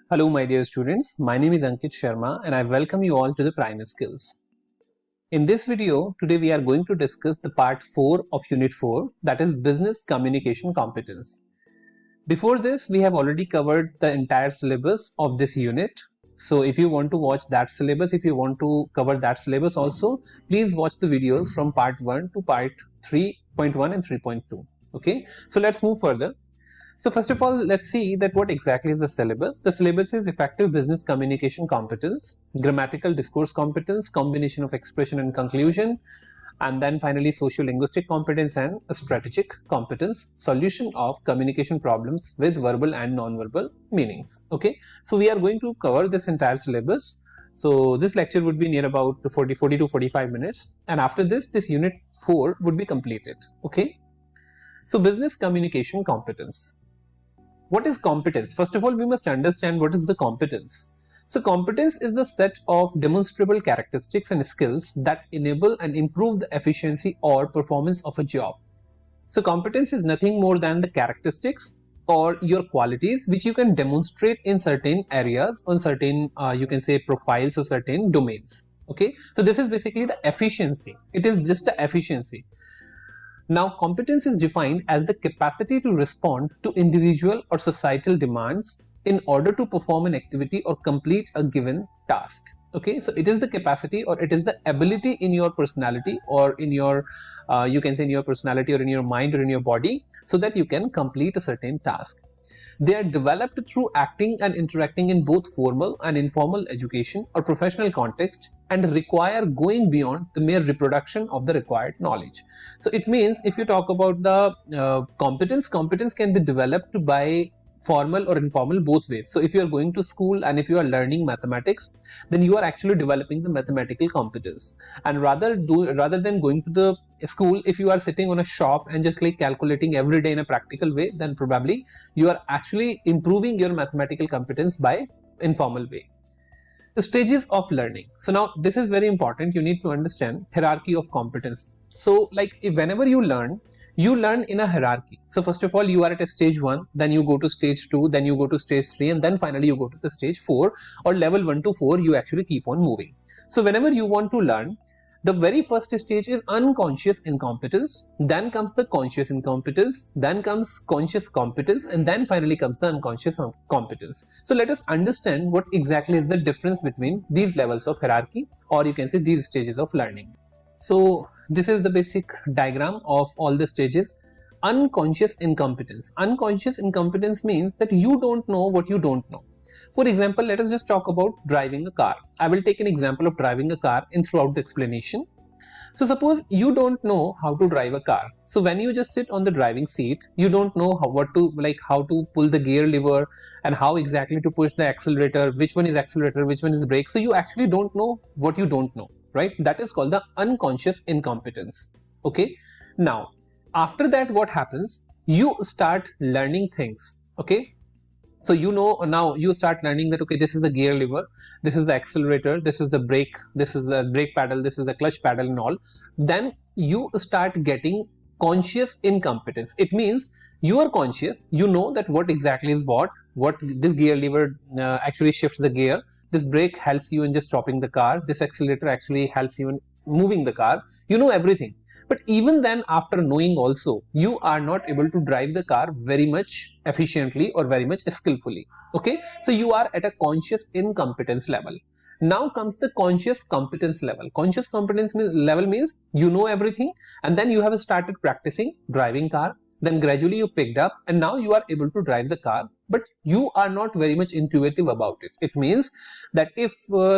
Hello my dear students, my name is Ankit Sharma and I welcome you all to the Primer Skills. In this video, today we are going to discuss the part 4 of Unit 4, that is Business Communication Competence. Before this, we have already covered the entire syllabus of this unit. So if you want to watch that syllabus, if you want to cover that syllabus also, please watch the videos from part 1 to part 3.1 and 3.2. Okay, so let's move further. So first of all, let's see that what exactly is the syllabus. The syllabus is effective business communication competence, grammatical discourse competence, combination of expression and conclusion, and then finally socio-linguistic competence and strategic competence, solution of communication problems with verbal and non-verbal meanings. Okay, so we are going to cover this entire syllabus. So this lecture would be near about 40 to 45 minutes, and after this unit 4 would be completed. Okay, so business communication competence. What is competence? First of all, we must understand what is the competence. So competence is the set of demonstrable characteristics and skills that enable and improve the efficiency or performance of a job. So competence is nothing more than the characteristics or your qualities which you can demonstrate in certain areas, on certain you can say profiles or certain domains. Okay, so this is basically the efficiency. It is just the efficiency. Now, competence is defined as the capacity to respond to individual or societal demands in order to perform an activity or complete a given task. Okay, so it is the capacity or it is the ability in your personality or in your, you can say in your personality or in your mind or in your body, so that you can complete a certain task. They are developed through acting and interacting in both formal and informal education or professional context and require going beyond the mere reproduction of the required knowledge. So it means if you talk about the competence can be developed by formal or informal both ways. So if you are going to school and if you are learning mathematics, then you are actually developing the mathematical competence. And rather than going to the school, if you are sitting on a shop and just like calculating every day in a practical way, then probably you are actually improving your mathematical competence by informal way. The stages of learning. So now this is very important. You need to understand hierarchy of competence. So like whenever you learn in a hierarchy. So first of all, you are at a stage 1, then you go to stage 2, then you go to stage 3, and then finally you go to the stage 4, or level 1 to 4, you actually keep on moving. So whenever you want to learn, the very first stage is unconscious incompetence, then comes the conscious incompetence, then comes conscious competence, and then finally comes the unconscious competence. So let us understand what exactly is the difference between these levels of hierarchy, or you can say these stages of learning. So this is the basic diagram of all the stages. Unconscious incompetence. Unconscious incompetence means that you don't know what you don't know. For example, let us just talk about driving a car. I will take an example of driving a car in throughout the explanation. So suppose you don't know how to drive a car. So when you just sit on the driving seat, you don't know how to pull the gear lever and how exactly to push the accelerator, which one is accelerator, which one is brake. So you actually don't know what you don't know, right? That is called the unconscious incompetence. Okay. Now, after that, what happens? You start learning things. Okay. So you know, now you start learning that, okay, this is the gear lever, this is the accelerator, this is the brake, this is the brake pedal, this is the clutch pedal and all. Then you start getting conscious incompetence. It means you are conscious, you know that what exactly is what this gear lever actually shifts the gear, this brake helps you in just stopping the car, this accelerator actually helps you in moving the car. You know everything. But even then, after knowing also, you are not able to drive the car very much efficiently or very much skillfully. Okay, so you are at a conscious incompetence level. Now comes the conscious competence level. Conscious competence level means you know everything, and then you have started practicing driving car. Then gradually you picked up, and now you are able to drive the car, but you are not very much intuitive about it. It means that if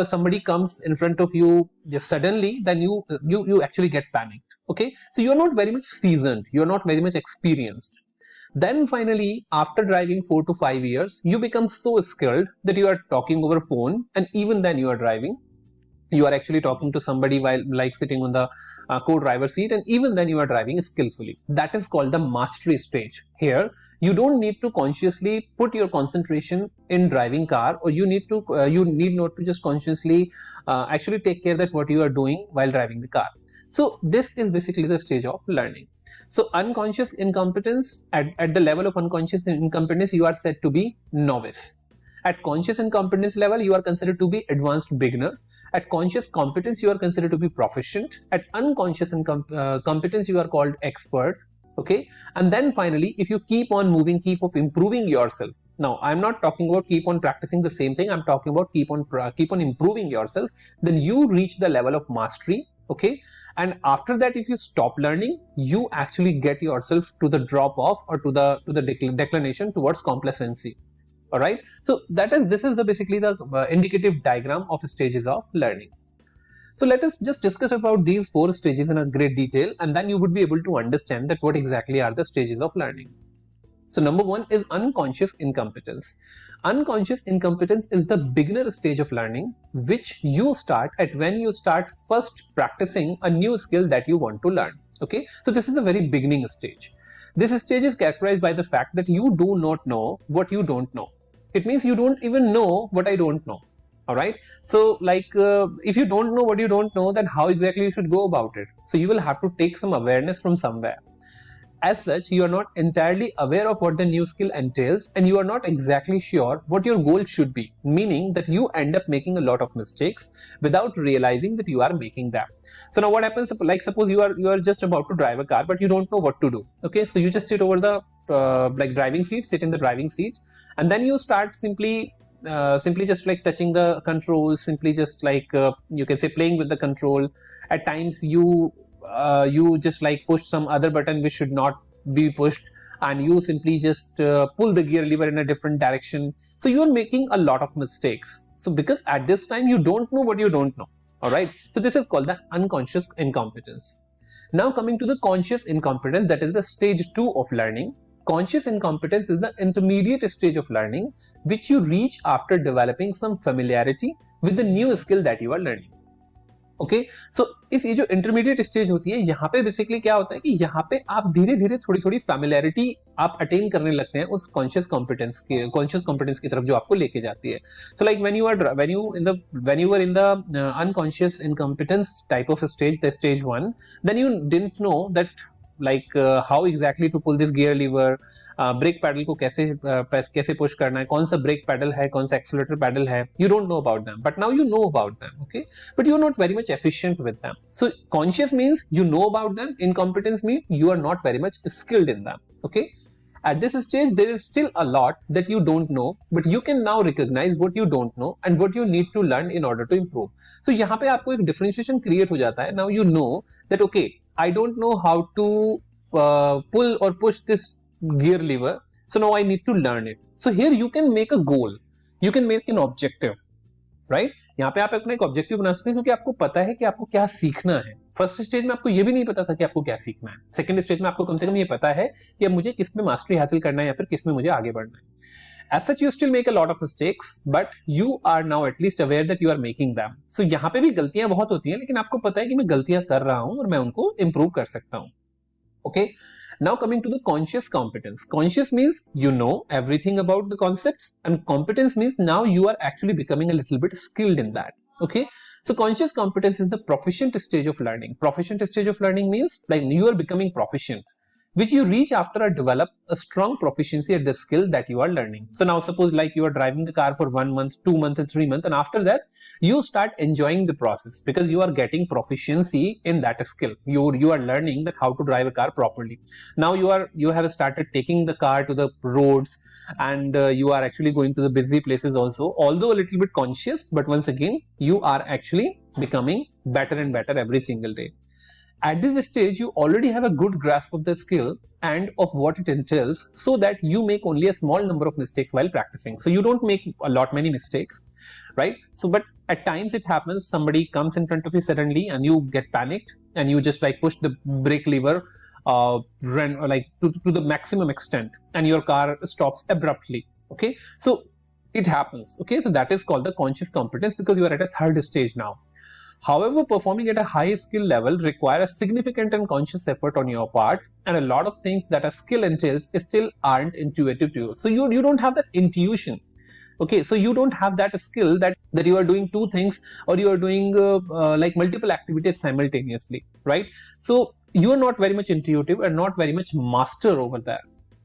somebody comes in front of you just suddenly, then you actually get panicked. Okay, so you are not very much seasoned, you are not very much experienced. Then finally, after driving 4 to 5 years, you become so skilled that you are talking over phone, and even then you are driving. You are actually talking to somebody while like sitting on the co-driver seat, and even then you are driving skillfully. That is called the mastery stage. Here you don't need to consciously put your concentration in driving car, or you need not to just consciously actually take care that what you are doing while driving the car. So this is basically the stage of learning. So unconscious incompetence, at the level of unconscious incompetence, you are said to be novice. At conscious incompetence level, you are considered to be advanced beginner. At conscious competence, you are considered to be proficient. At unconscious competence, you are called expert. Okay, and then finally, if you keep on moving, keep on improving yourself. Now, I'm not talking about keep on practicing the same thing. I'm talking about keep on improving yourself. Then you reach the level of mastery. Okay, and after that, if you stop learning, you actually get yourself to the drop off or to the declination towards complacency. All right, so this is basically the indicative diagram of stages of learning. So let us just discuss about these 4 stages in a great detail, and then you would be able to understand that what exactly are the stages of learning. So number 1 is unconscious incompetence. Unconscious incompetence is the beginner stage of learning, which you start at when you start first practicing a new skill that you want to learn. Okay, so this is the very beginning stage. This stage is characterized by the fact that you do not know what you don't know. It means you don't even know what I don't know. All right, so if you don't know what you don't know, then how exactly you should go about it? So you will have to take some awareness from somewhere. As such, you are not entirely aware of what the new skill entails, and you are not exactly sure what your goal should be, meaning that you end up making a lot of mistakes without realizing that you are making them. So now what happens, like suppose you are just about to drive a car, but you don't know what to do. Okay, so you just sit over the driving seat, sit in the driving seat, and then you start simply just like touching the controls, simply just you can say playing with the control. At times you just push some other button which should not be pushed, and you simply just pull the gear lever in a different direction. So you are making a lot of mistakes. So because at this time you don't know what you don't know. All right, so this is called the unconscious incompetence. Now coming to the conscious incompetence, that is the stage 2 of learning. Conscious incompetence is the intermediate stage of learning which you reach after developing some familiarity with the new skill that you are learning. Okay, so इस ये जो intermediate stage होती है, यहाँ पे basically क्या होता है कि यहाँ पे आप धीरे धीरे थोड़ी थोड़ी फैमिलियरिटी आप अटेन करने लगते हैं उस कॉन्शियस कॉम्पिटेंस की तरफ जो आपको लेके जाती है. So like when you are in the unconscious incompetence type of stage, the stage 1, then you didn't know that how exactly to pull this gear lever, brake pedal को कैसे पुश करना है, कौन सा ब्रेक पैडल है, कौन सा accelerator pedal है. You don't know about them, but now you know about them. Okay, but you are not very much efficient with them. So conscious means you know about them, incompetence means you are not very much skilled in them. Okay, at this stage there is still a lot that you don't know, but you can now recognize what you don't know and what you need to learn in order to improve. So यहाँ पे आपको एक differentiation create हो जाता है. Now you know that okay, I don't know how to pull or push this gear lever, so now I need to learn it. So here you can make a goal, you can make an objective, right? यहाँ पे आप अपना एक objective बना सकते हैं क्योंकि आपको पता है कि आपको क्या सीखना है. फर्स्ट स्टेज में आपको ये भी नहीं पता था कि आपको क्या सीखना है. सेकंड स्टेज में आपको कम से कम ये पता है कि अब मुझे किस में मास्टरी हासिल करना है या फिर किस में मुझे आगे बढ़ना है. As such, you still make a lot of mistakes, but you are now at least aware that you are making them. So यहाँ पे भी गलतियां बहुत होती हैं, लेकिन आपको पता है कि मैं गलतियां कर रहा हूं और मैं उनको improve कर सकता हूं. Okay. Now coming to the conscious competence. Conscious means you know everything about the concepts, and competence means now you are actually becoming a little bit skilled in that. Okay. So conscious competence is the proficient stage of learning. Proficient stage of learning means like you are becoming proficient, which you reach after or develop a strong proficiency at the skill that you are learning. So now suppose like you are driving the car for 1 month, 2 months and 3 months, and after that you start enjoying the process because you are getting proficiency in that skill. You are learning that how to drive a car properly. Now you have started taking the car to the roads, and you are actually going to the busy places also, although a little bit conscious, but once again you are actually becoming better and better every single day. At this stage, you already have a good grasp of the skill and of what it entails, so that you make only a small number of mistakes while practicing. So you don't make many mistakes, right? So, but at times it happens, somebody comes in front of you suddenly and you get panicked and you just push the brake lever to the maximum extent and your car stops abruptly. Okay, so it happens. Okay, so that is called the conscious competence because you are at a third stage now. However, performing at a high skill level requires significant and conscious effort on your part, and a lot of things that a skill entails still aren't intuitive to you. So you don't have that intuition. Okay, so you don't have that skill that you are doing two things or you are doing multiple activities simultaneously, right? So you are not very much intuitive and not very much master over there.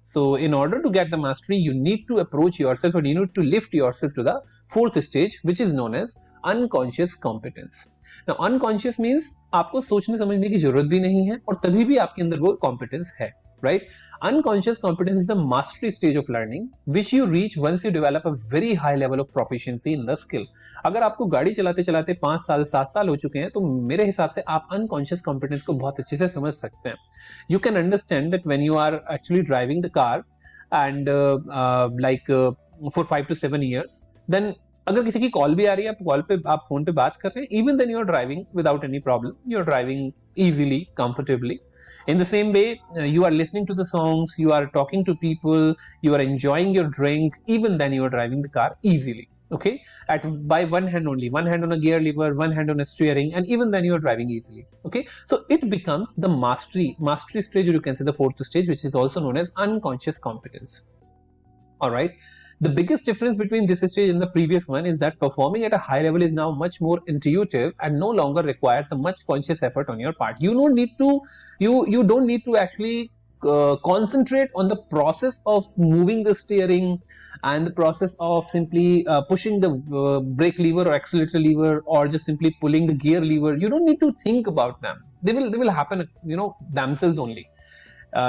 So in order to get the mastery, you need to approach yourself, or you need to lift yourself to the fourth stage, which is known as unconscious competence. Now unconscious means आपको सोचने समझने की जरूरत भी नहीं है और तभी भी आपके अंदर वो competence है, right? Unconscious competence is the mastery stage of learning which you reach once you develop a very high level of proficiency in the skill. अगर आपको गाड़ी चलाते चलाते 5 साल 7 साल हो चुके हैं तो मेरे हिसाब से आप unconscious competence को बहुत अच्छे से समझ सकते हैं. You can understand that when you are actually driving the car and for 5 to 7 years, then अगर किसी की कॉल भी आ रही है, आप फोन पे बात कर रहे हैं, even then you are driving without any problem, you are driving easily, comfortably. In the same way, you are listening to the songs, you are talking to people, you are enjoying your drink, even then you are driving the car easily, okay, by one hand only, one hand on a gear lever, one hand on a steering, and even then you are driving easily, okay. So it becomes the mastery stage, or you can say the fourth stage, which is also known as unconscious competence. All right. The biggest difference between this stage and the previous one is that performing at a high level is now much more intuitive and no longer requires a much conscious effort on your part. You don't need to actually concentrate on the process of moving the steering and the process of simply pushing the brake lever or accelerator lever, or just simply pulling the gear lever. You don't need to think about them. They will happen, themselves only.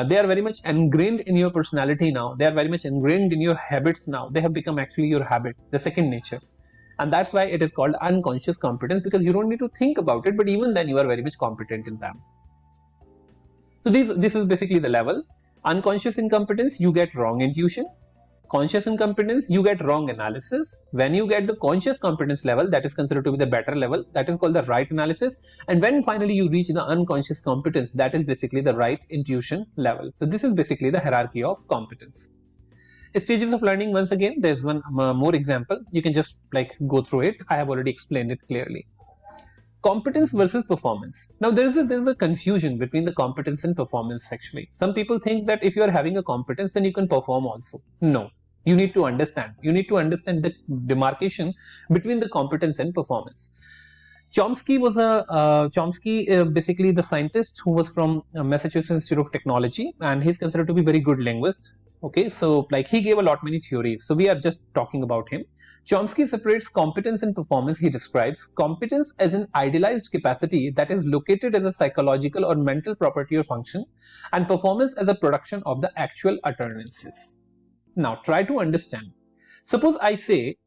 They are very much ingrained in your personality now. They are very much ingrained in your habits now. They have become actually your habit, the second nature. And that's why it is called unconscious competence, because you don't need to think about it, but even then you are very much competent in them. So this is basically the level. Unconscious incompetence, you get wrong intuition. Conscious incompetence, you get wrong analysis. When you get the conscious competence level, that is considered to be the better level, that is called the right analysis. And when finally you reach the unconscious competence, that is basically the right intuition level. So this is basically the hierarchy of competence. Stages of learning, once again, there's one more example. You can just go through it. I have already explained it clearly. Competence versus performance. Now there is a confusion between the competence and performance actually. Some people think that if you are having a competence, then you can perform also. No, you need to understand. You need to understand the demarcation between the competence and performance. Chomsky was basically the scientist who was from Massachusetts Institute of Technology, and he's considered to be a very good linguist. Okay, so he gave a lot many theories. So we are just talking about him. Chomsky separates competence and performance. He describes competence as an idealized capacity that is located as a psychological or mental property or function, and performance as a production of the actual utterances. Now try to understand. Suppose I say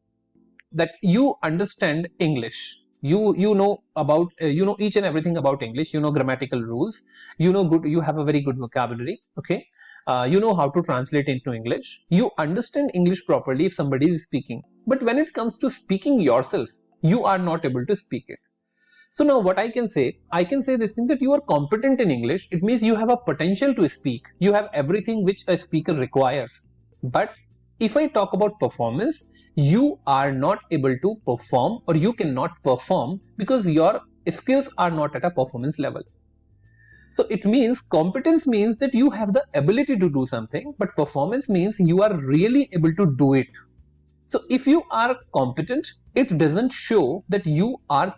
that you understand English. You know about each and everything about English. You know grammatical rules. You have a very good vocabulary. Okay. You know how to translate into English. You understand English properly if somebody is speaking. But when it comes to speaking yourself, you are not able to speak it. So now what I can say this thing, that you are competent in English. It means you have a potential to speak. You have everything which a speaker requires. But if I talk about performance, you are not able to perform, or you cannot perform because your skills are not at a performance level. So it means competence means that you have the ability to do something, but performance means you are really able to do it. So if you are competent, it doesn't show that you are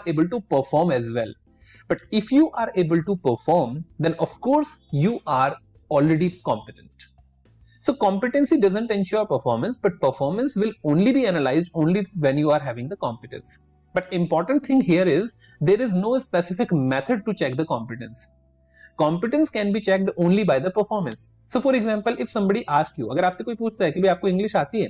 able to perform as well. But if you are able to perform, then of course you are already competent. So competency doesn't ensure performance, but performance will only be analyzed only when you are having the competence. But important thing here is there is no specific method to check the competence. Competence can be checked only by the performance. So for example, if somebody asks you, अगर आपसे कोई पूछता है कि भाई आपको English आती है,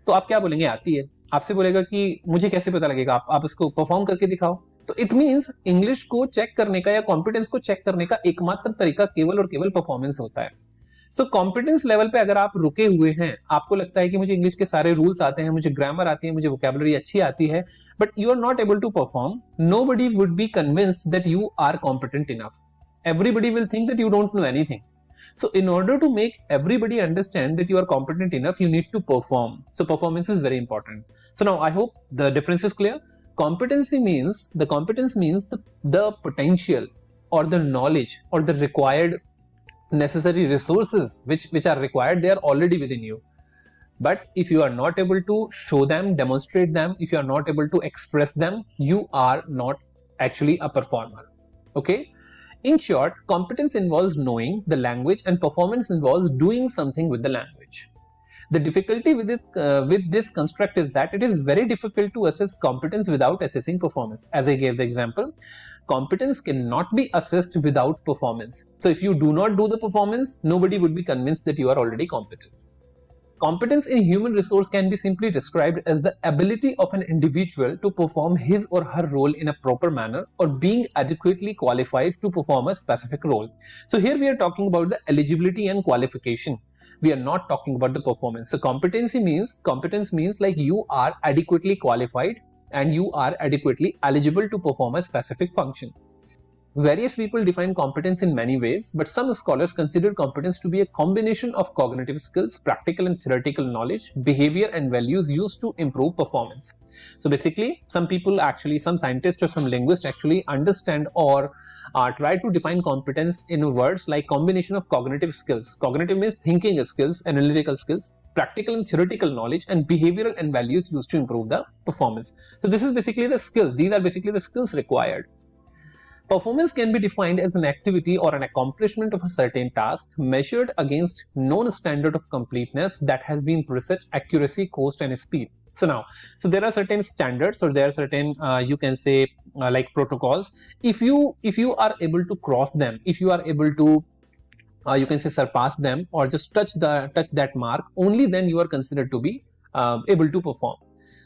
तो आप क्या बोलेंगे? आती है. आपसे बोलेगा कि मुझे कैसे पता लगेगा? आप इसको परफॉर्म करके दिखाओ. तो इट मींस इंग्लिश को चेक करने का या कॉम्पिटेंस को चेक करने का एकमात्र तरीका केवल और केवल परफॉर्मेंस होता है. सो कॉम्पिटेंस लेवल पे अगर आप रुके हुए हैं, आपको लगता है कि मुझे इंग्लिश के सारे रूल्स आते हैं, मुझे ग्रामर आती है, मुझे वोकैबुलरी अच्छी आती है, but you are not able to perform, nobody would be convinced that you are competent enough. Everybody will think that you don't know anything. So in order to make everybody understand that you are competent enough, you need to perform. So performance is very important. So now I hope the difference is clear. Competence means the potential or the knowledge or the required necessary resources which are required, they are already within you. But if you are not able to show them, demonstrate them, if you are not able to express them, you are not actually a performer. Okay. In short, competence involves knowing the language and performance involves doing something with the language. The difficulty with this construct is that it is very difficult to assess competence without assessing performance. As I gave the example, competence cannot be assessed without performance. So if you do not do the performance, nobody would be convinced that you are already competent. Competence in human resource can be simply described as the ability of an individual to perform his or her role in a proper manner or being adequately qualified to perform a specific role. So here we are talking about the eligibility and qualification. We are not talking about the performance. So competence means like you are adequately qualified and you are adequately eligible to perform a specific function. Various people define competence in many ways, but some scholars consider competence to be a combination of cognitive skills, practical and theoretical knowledge, behavior and values used to improve performance. So basically, some scientists or some linguists actually understand or try to define competence in words like combination of cognitive skills. Cognitive means thinking skills, analytical skills, practical and theoretical knowledge, and behavioral and values used to improve the performance. So this is basically the skills. These are basically the skills required. Performance can be defined as an activity or an accomplishment of a certain task measured against known standard of completeness that has been preset, accuracy, cost, and speed. So there are certain standards, or there are certain like protocols. If you are able to cross them, if you are able to surpass them or just touch that mark, only then you are considered to be able to perform.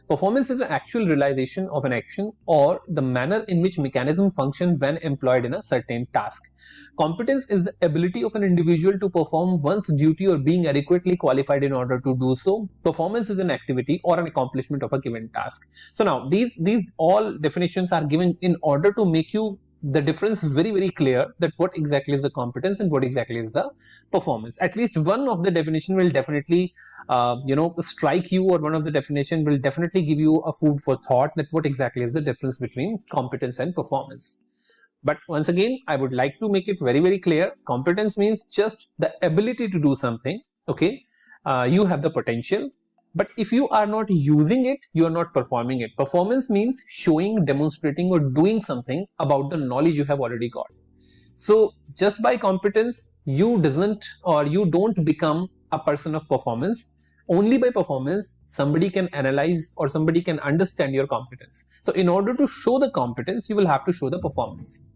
Performance is an actual realization of an action or the manner in which mechanism function when employed in a certain task. Competence is the ability of an individual to perform one's duty or being adequately qualified in order to do so. Performance is an activity or an accomplishment of a given task. So now these all definitions are given in order to make you the difference very, very clear, that what exactly is the competence and what exactly is the performance. At least one of the definition will definitely strike you, or one of the definition will definitely give you a food for thought, that what exactly is the difference between competence and performance. But once again, I would like to make it very, very clear. Competence means just the ability to do something. Okay, you have the potential, but if you are not using it, you are not performing it. Performance means showing, demonstrating, or doing something about the knowledge you have already got. So just by competence, you don't become a person of performance. Only by performance, somebody can analyze or somebody can understand your competence. So in order to show the competence, you will have to show the performance.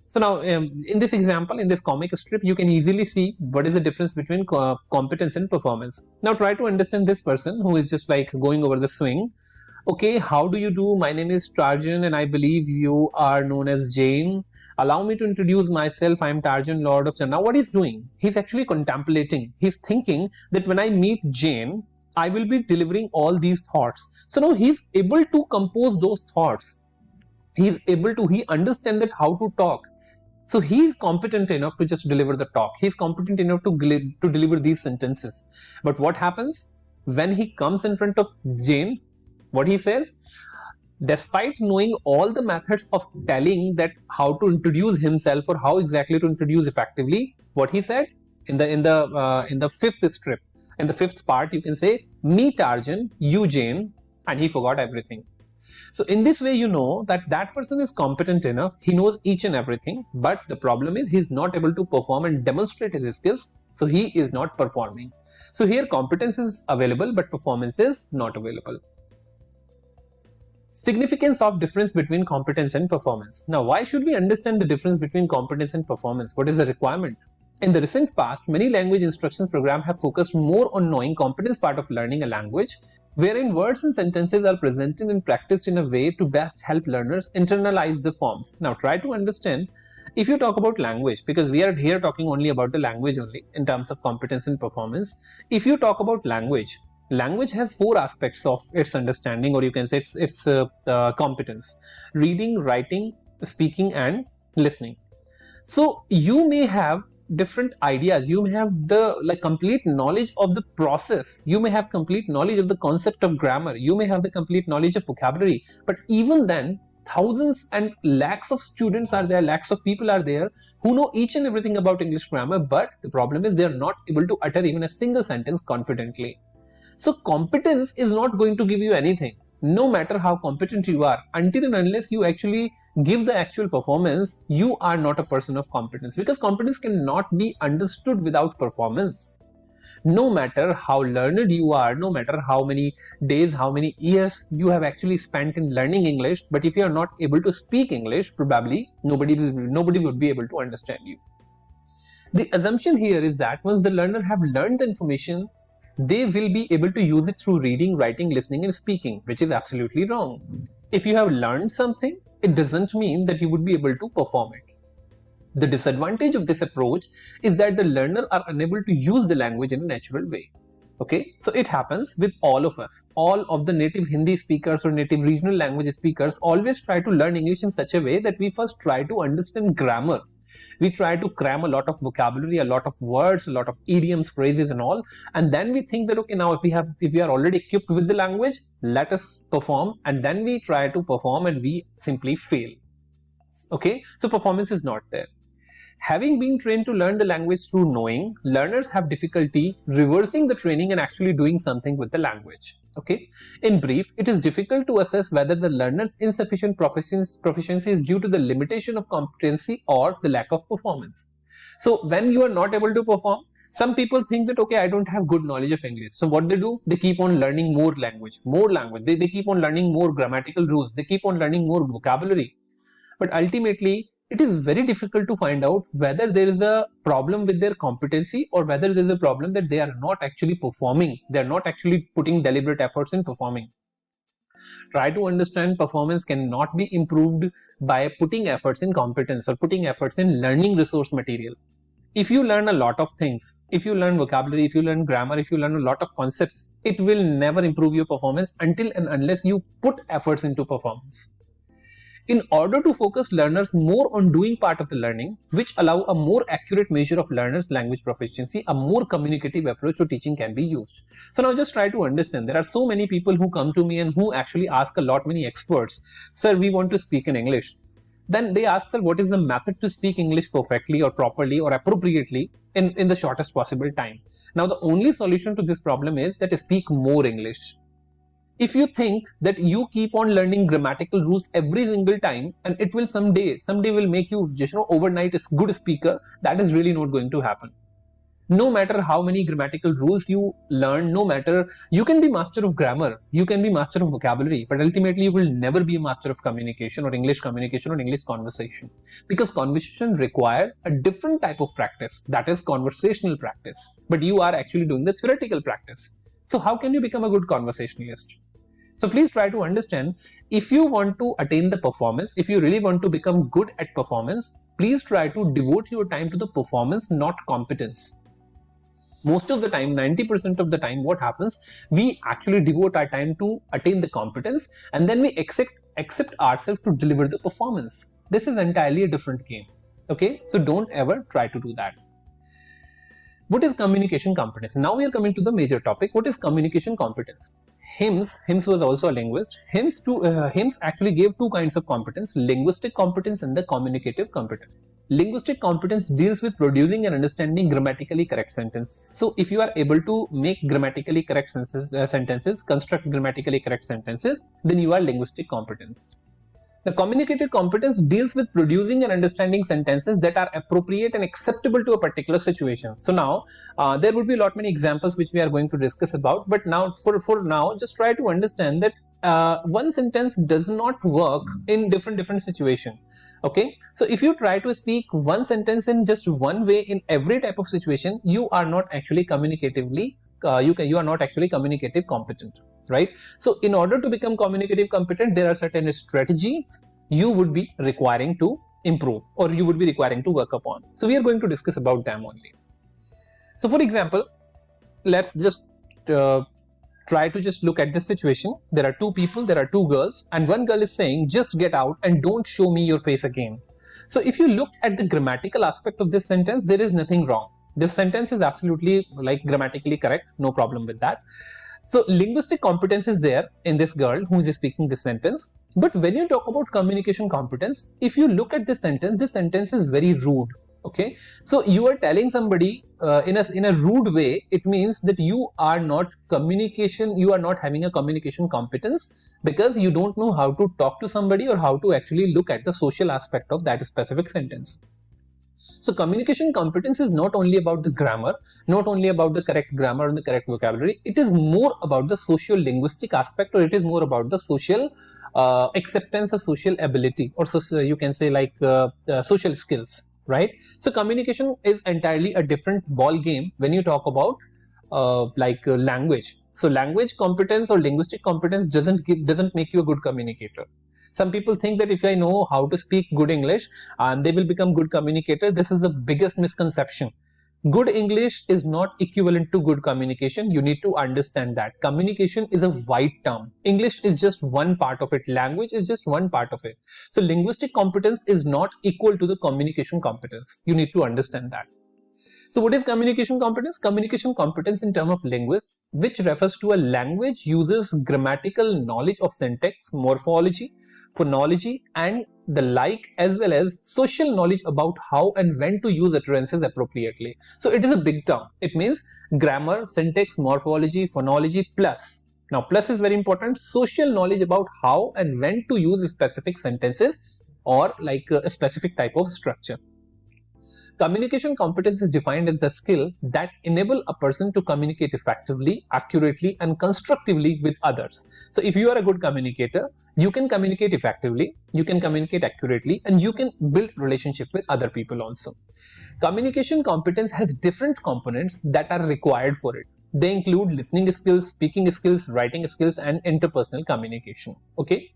So now in this example, in this comic strip, you can easily see what is the difference between competence and performance. Now try to understand this person who is just like going over the swing. Okay, how do you do? My name is Tarjan and I believe you are known as Jane. Allow me to introduce myself. I am Tarjan, Lord of Jane. Now what he's doing? He's actually contemplating. He's thinking that when I meet Jane, I will be delivering all these thoughts. So now he's able to compose those thoughts. He understands that how to talk. So he is competent enough to just deliver the talk. He is competent enough to deliver these sentences. But what happens when he comes in front of Jane? What he says? Despite knowing all the methods of telling that how to introduce himself or how exactly to introduce effectively, what he said in the fifth strip, in the fifth part, you can say, me Tarjan, you Jane, and he forgot everything. So in this way, you know that that person is competent enough, he knows each and everything, but the problem is he's not able to perform and demonstrate his skills, so he is not performing. So here competence is available, but performance is not available. Significance of difference between competence and performance. Now, why should we understand the difference between competence and performance? What is the requirement? In the recent past, many language instructions programs have focused more on knowing competence part of learning a language, wherein words and sentences are presented and practiced in a way to best help learners internalize the forms. Now try to understand, if you talk about language, because we are here talking only about the language only in terms of competence and performance. If you talk about language has four aspects of its understanding, or you can say its competence: reading, writing, speaking, and listening. So you may have different ideas, you may have the complete knowledge of the process, you may have complete knowledge of the concept of grammar, you may have the complete knowledge of vocabulary, but even then thousands and lakhs of students are there, lakhs of people are there who know each and everything about English grammar, but the problem is they are not able to utter even a single sentence confidently. So competence is not going to give you anything. no matter how competent you are, until and unless you actually give the actual performance, you are not a person of competence, because competence cannot be understood without performance. No matter how learned you are, no matter how many days, how many years you have actually spent in learning English, but if you are not able to speak English, probably nobody would be able to understand you. The assumption here is that once the learner have learned the information, they will be able to use it through reading, writing, listening, and speaking, which is absolutely wrong. If you have learned something, it doesn't mean that you would be able to perform it. The disadvantage of this approach is that the learner are unable to use the language in a natural way. Okay, so it happens with all of us. All of the native Hindi speakers or native regional language speakers always try to learn English in such a way that we first try to understand grammar. We try to cram a lot of vocabulary, a lot of words, a lot of idioms, phrases and all, and then we think that okay, now if we are already equipped with the language, let us perform, and then we try to perform and we simply fail. Okay, so performance is not there. Having been trained to learn the language through knowing, learners have difficulty reversing the training and actually doing something with the language. Okay. In brief, it is difficult to assess whether the learner's insufficient proficiency is due to the limitation of competency or the lack of performance. So when you are not able to perform, some people think that okay, I don't have good knowledge of English. So what they do? They keep on learning more language. They keep on learning more grammatical rules. They keep on learning more vocabulary. But ultimately, it is very difficult to find out whether there is a problem with their competency or whether there is a problem that they are not actually performing. They are not actually putting deliberate efforts in performing. Try to understand performance cannot be improved by putting efforts in competence or putting efforts in learning resource material. If you learn a lot of things, if you learn vocabulary, if you learn grammar, if you learn a lot of concepts, it will never improve your performance until and unless you put efforts into performance. In order to focus learners more on doing part of the learning, which allow a more accurate measure of learners' language proficiency, a more communicative approach to teaching can be used. So now just try to understand, there are so many people who come to me and who actually ask many experts, sir, we want to speak in English. Then they ask, sir, what is the method to speak English perfectly or properly or appropriately in the shortest possible time? Now the only solution to this problem is that speak more English. If you think that you keep on learning grammatical rules every single time and it will someday will make you overnight a good speaker, that is really not going to happen. No matter how many grammatical rules you learn, no matter, you can be master of grammar, you can be master of vocabulary, but ultimately you will never be a master of communication or English conversation, because conversation requires a different type of practice, that is conversational practice, but you are actually doing the theoretical practice. So how can you become a good conversationalist? So please try to understand, if you want to attain the performance, if you really want to become good at performance, please try to devote your time to the performance, not competence. Most of the time, 90% of the time, what happens, we actually devote our time to attain the competence and then we accept ourselves to deliver the performance. This is entirely a different game. Okay, so don't ever try to do that. What is communication competence? Now we are coming to the major topic. What is communication competence? Hims was also a linguist. Hims actually gave two kinds of competence: linguistic competence and the communicative competence. Linguistic competence deals with producing and understanding grammatically correct sentence. So if you are able to make grammatically correct sentences, construct grammatically correct sentences, then you are linguistic competent. The communicative competence deals with producing and understanding sentences that are appropriate and acceptable to a particular situation. So now there would be many examples which we are going to discuss about, but now for now just try to understand that one sentence does not work in different situation. Okay, so if you try to speak one sentence in just one way in every type of situation, you are not actually communicatively you are not actually communicative competent, right? So in order to become communicative competent, there are certain strategies you would be requiring to improve or you would be requiring to work upon. So we are going to discuss about them only. So for example, let's just try to just look at this situation. There are two people, there are two girls, and one girl is saying, just get out and don't show me your face again. So if you look at the grammatical aspect of this sentence, there is nothing wrong. This sentence is absolutely grammatically correct, no problem with that. So linguistic competence is there in this girl who is speaking this sentence. But when you talk about communication competence, if you look at this sentence is very rude. Okay, so you are telling somebody in a rude way. It means that you are not having a communication competence, because you don't know how to talk to somebody or how to actually look at the social aspect of that specific sentence. So communication competence is not only about the grammar, not only about the correct grammar and the correct vocabulary. It is more about the social linguistic aspect, or it is more about the social acceptance or social ability, or you can say like social skills, right? So communication is entirely a different ball game when you talk about language. So language competence or linguistic competence doesn't make you a good communicator. Some people think that if I know how to speak good English, they will become good communicator. This is the biggest misconception. Good English is not equivalent to good communication. You need to understand that communication is a wide term. English is just one part of it. Language is just one part of it. So linguistic competence is not equal to the communication competence. You need to understand that. So what is communication competence? Communication competence in terms of linguist, which refers to a language user's grammatical knowledge of syntax, morphology, phonology, and the like, as well as social knowledge about how and when to use utterances appropriately. So it is a big term. It means grammar, syntax, morphology, phonology, plus. Now, plus is very important. Social knowledge about how and when to use specific sentences or like a specific type of structure. Communication competence is defined as the skill that enable a person to communicate effectively, accurately, and constructively with others. So if you are a good communicator, you can communicate effectively, you can communicate accurately, and you can build relationship with other people also. Communication competence has different components that are required for it. They include listening skills, speaking skills, writing skills, and interpersonal communication. Okay.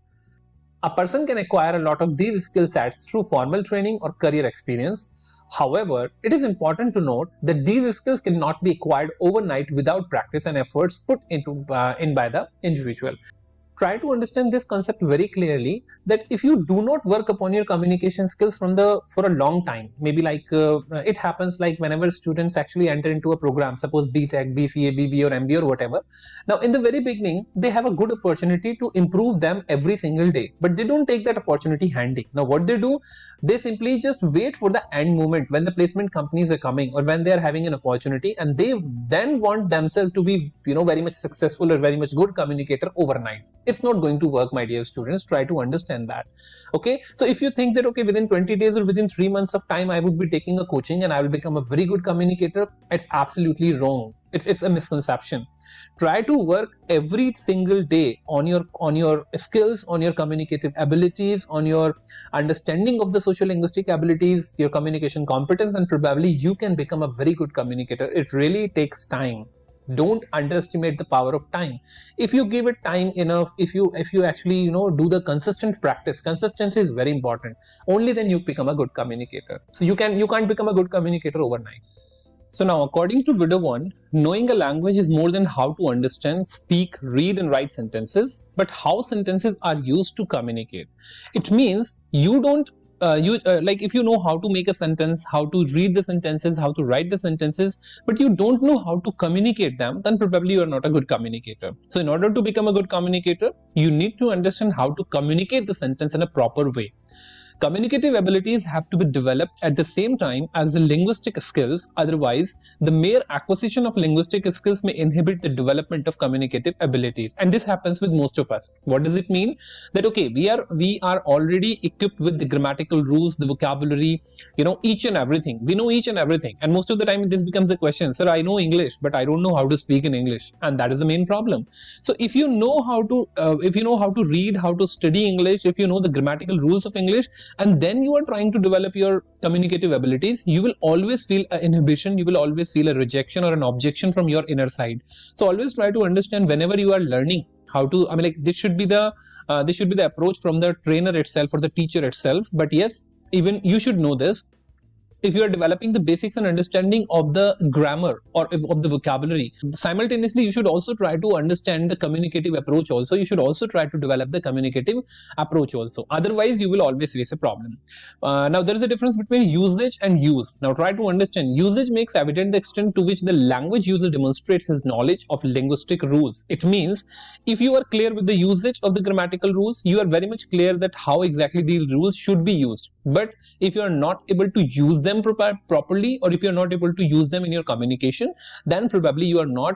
A person can acquire a lot of these skill sets through formal training or career experience. However, it is important to note that these skills cannot be acquired overnight without practice and efforts put in by the individual. Try to understand this concept very clearly, that if you do not work upon your communication skills for a long time, maybe like it happens like whenever students actually enter into a program, suppose BTech, BCA, BBA, or MBA or whatever. Now in the very beginning, they have a good opportunity to improve them every single day, but they don't take that opportunity handy. Now what they do, they simply just wait for the end moment when the placement companies are coming or when they are having an opportunity, and they then want themselves to be very much successful or very much good communicator overnight. It's not going to work, my dear students. Try to understand that. Okay, so if you think that okay, within 20 days or within 3 months of time I would be taking a coaching and I will become a very good communicator, it's absolutely wrong. It's a misconception. Try to work every single day on your skills, on your communicative abilities, on your understanding of the social linguistic abilities, your communication competence, and probably you can become a very good communicator. It really takes time. Don't underestimate the power of time. If you give it time enough, if you actually do the consistent practice, consistency is very important. Only then you become a good communicator. So you can't become a good communicator overnight. So now, according to video 1, knowing a language is more than how to understand, speak, read, and write sentences, but how sentences are used to communicate. It means you don't like if you know how to make a sentence, how to read the sentences, how to write the sentences, but you don't know how to communicate them, then probably you are not a good communicator. So in order to become a good communicator, you need to understand how to communicate the sentence in a proper way. Communicative abilities have to be developed at the same time as the linguistic skills. Otherwise, the mere acquisition of linguistic skills may inhibit the development of communicative abilities. And this happens with most of us. What does it mean? That okay, we are already equipped with the grammatical rules, the vocabulary, each and everything. We know each and everything. And most of the time this becomes a question, sir, I know English, but I don't know how to speak in English. And that is the main problem. So if you know how to read, how to study English, if you know the grammatical rules of English, and then you are trying to develop your communicative abilities, you will always feel an inhibition, you will always feel a rejection or an objection from your inner side. So always try to understand whenever you are learning how to, this should be the approach from the trainer itself or the teacher itself. But yes, even you should know this. If you are developing the basics and understanding of the grammar or of the vocabulary, simultaneously you should also try to understand the communicative approach also. You should also try to develop the communicative approach also. Otherwise, you will always face a problem. Now, there is a difference between usage and use. Now, try to understand. Usage makes evident the extent to which the language user demonstrates his knowledge of linguistic rules. It means if you are clear with the usage of the grammatical rules, you are very much clear that how exactly these rules should be used. But if you are not able to use them them properly, or if you're not able to use them in your communication, then probably you are not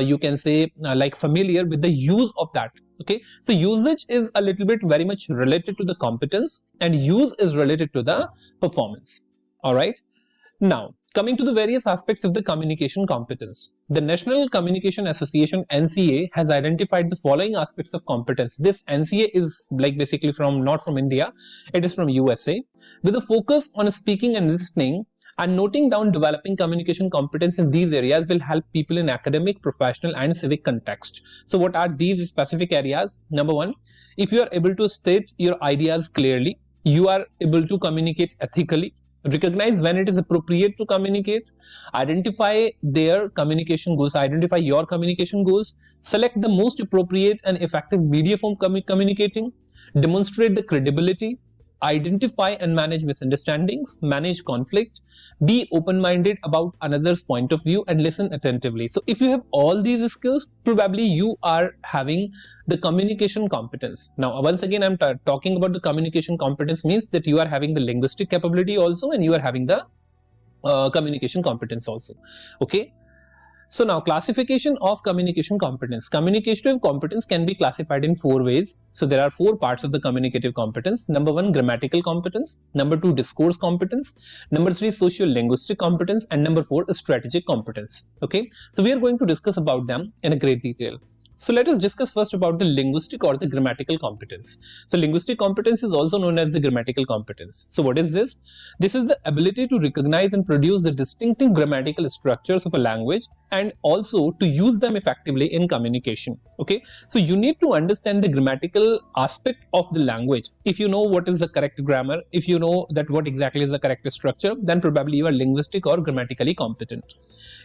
you can say like familiar with the use of that. Okay, so usage is a little bit very much related to the competence, and use is related to the performance. All right, now coming to the various aspects of the communication competence, the National Communication Association NCA has identified the following aspects of competence. This NCA is like basically not from India, it is from USA, with a focus on speaking and listening. And noting down developing communication competence in these areas will help people in academic, professional, and civic context. So what are these specific areas? Number one, if you are able to state your ideas clearly, you are able to communicate ethically, recognize when it is appropriate to communicate, identify their communication goals, identify your communication goals, select the most appropriate and effective media for communicating, demonstrate the credibility, identify and manage misunderstandings, manage conflict, be open-minded about another's point of view, and listen attentively. So if you have all these skills, probably you are having the communication competence. Now once again, I'm talking about the communication competence means that you are having the linguistic capability also, and you are having the communication competence also. Okay, so now classification of communication competence. Communicative competence can be classified in 4 ways. So there are 4 parts of the communicative competence. Number 1, grammatical competence. Number 2, discourse competence. Number 3, social linguistic competence. And number 4, strategic competence. Okay, so we are going to discuss about them in a great detail. So let us discuss first about the linguistic or the grammatical competence. So linguistic competence is also known as the grammatical competence. So what is this? This is the ability to recognize and produce the distinctive grammatical structures of a language, and also to use them effectively in communication. Okay, so you need to understand the grammatical aspect of the language. If you know what is the correct grammar, if you know that what exactly is the correct structure, then probably you are linguistic or grammatically competent.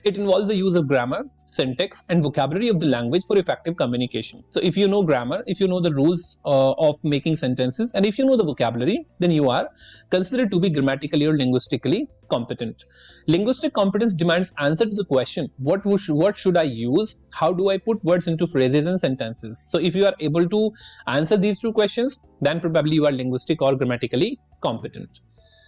It involves the use of grammar, syntax, and vocabulary of the language for effective communication. So if you know grammar, if you know the rules of making sentences, and if you know the vocabulary, then you are considered to be grammatically or linguistically competent. Linguistic competence demands answer to the question, what should I use? How do I put words into phrases and sentences? So if you are able to answer these 2 questions, then probably you are linguistic or grammatically competent.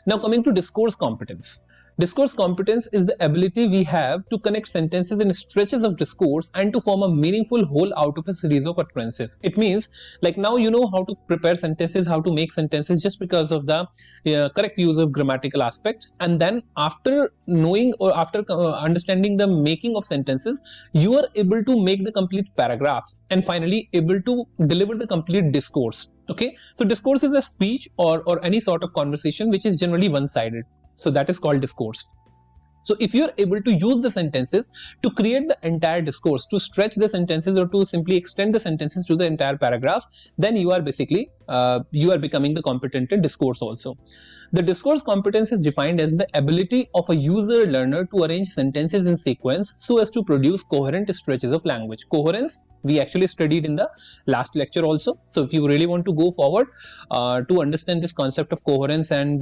Now coming to discourse competence. Discourse competence is the ability we have to connect sentences in stretches of discourse and to form a meaningful whole out of a series of utterances. It means like now you know how to prepare sentences, how to make sentences just because of the correct use of grammatical aspect, and then after knowing or after understanding the making of sentences, you are able to make the complete paragraph and finally able to deliver the complete discourse. Okay, so discourse is a speech or any sort of conversation which is generally one-sided. So that is called discourse. So if you are able to use the sentences to create the entire discourse, to stretch the sentences or to simply extend the sentences to the entire paragraph, then you are basically you are becoming the competent in discourse also. The discourse competence is defined as the ability of a user learner to arrange sentences in sequence so as to produce coherent stretches of language. Coherence we actually studied in the last lecture also. So if you really want to go forward to understand this concept of coherence and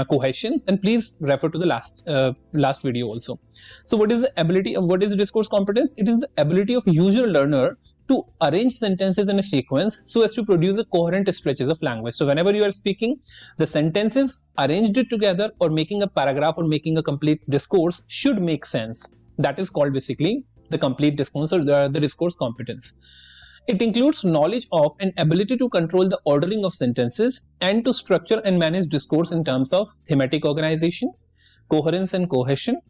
cohesion, then please refer to the last video also. So what is the ability of what is the discourse competence? It is the ability of user learner to arrange sentences in a sequence so as to produce a coherent stretches of language. So whenever you are speaking, the sentences arranged together or making a paragraph or making a complete discourse should make sense. That is called basically the complete discourse or the discourse competence. It includes knowledge of and ability to control the ordering of sentences and to structure and manage discourse in terms of thematic organization, coherence and cohesion,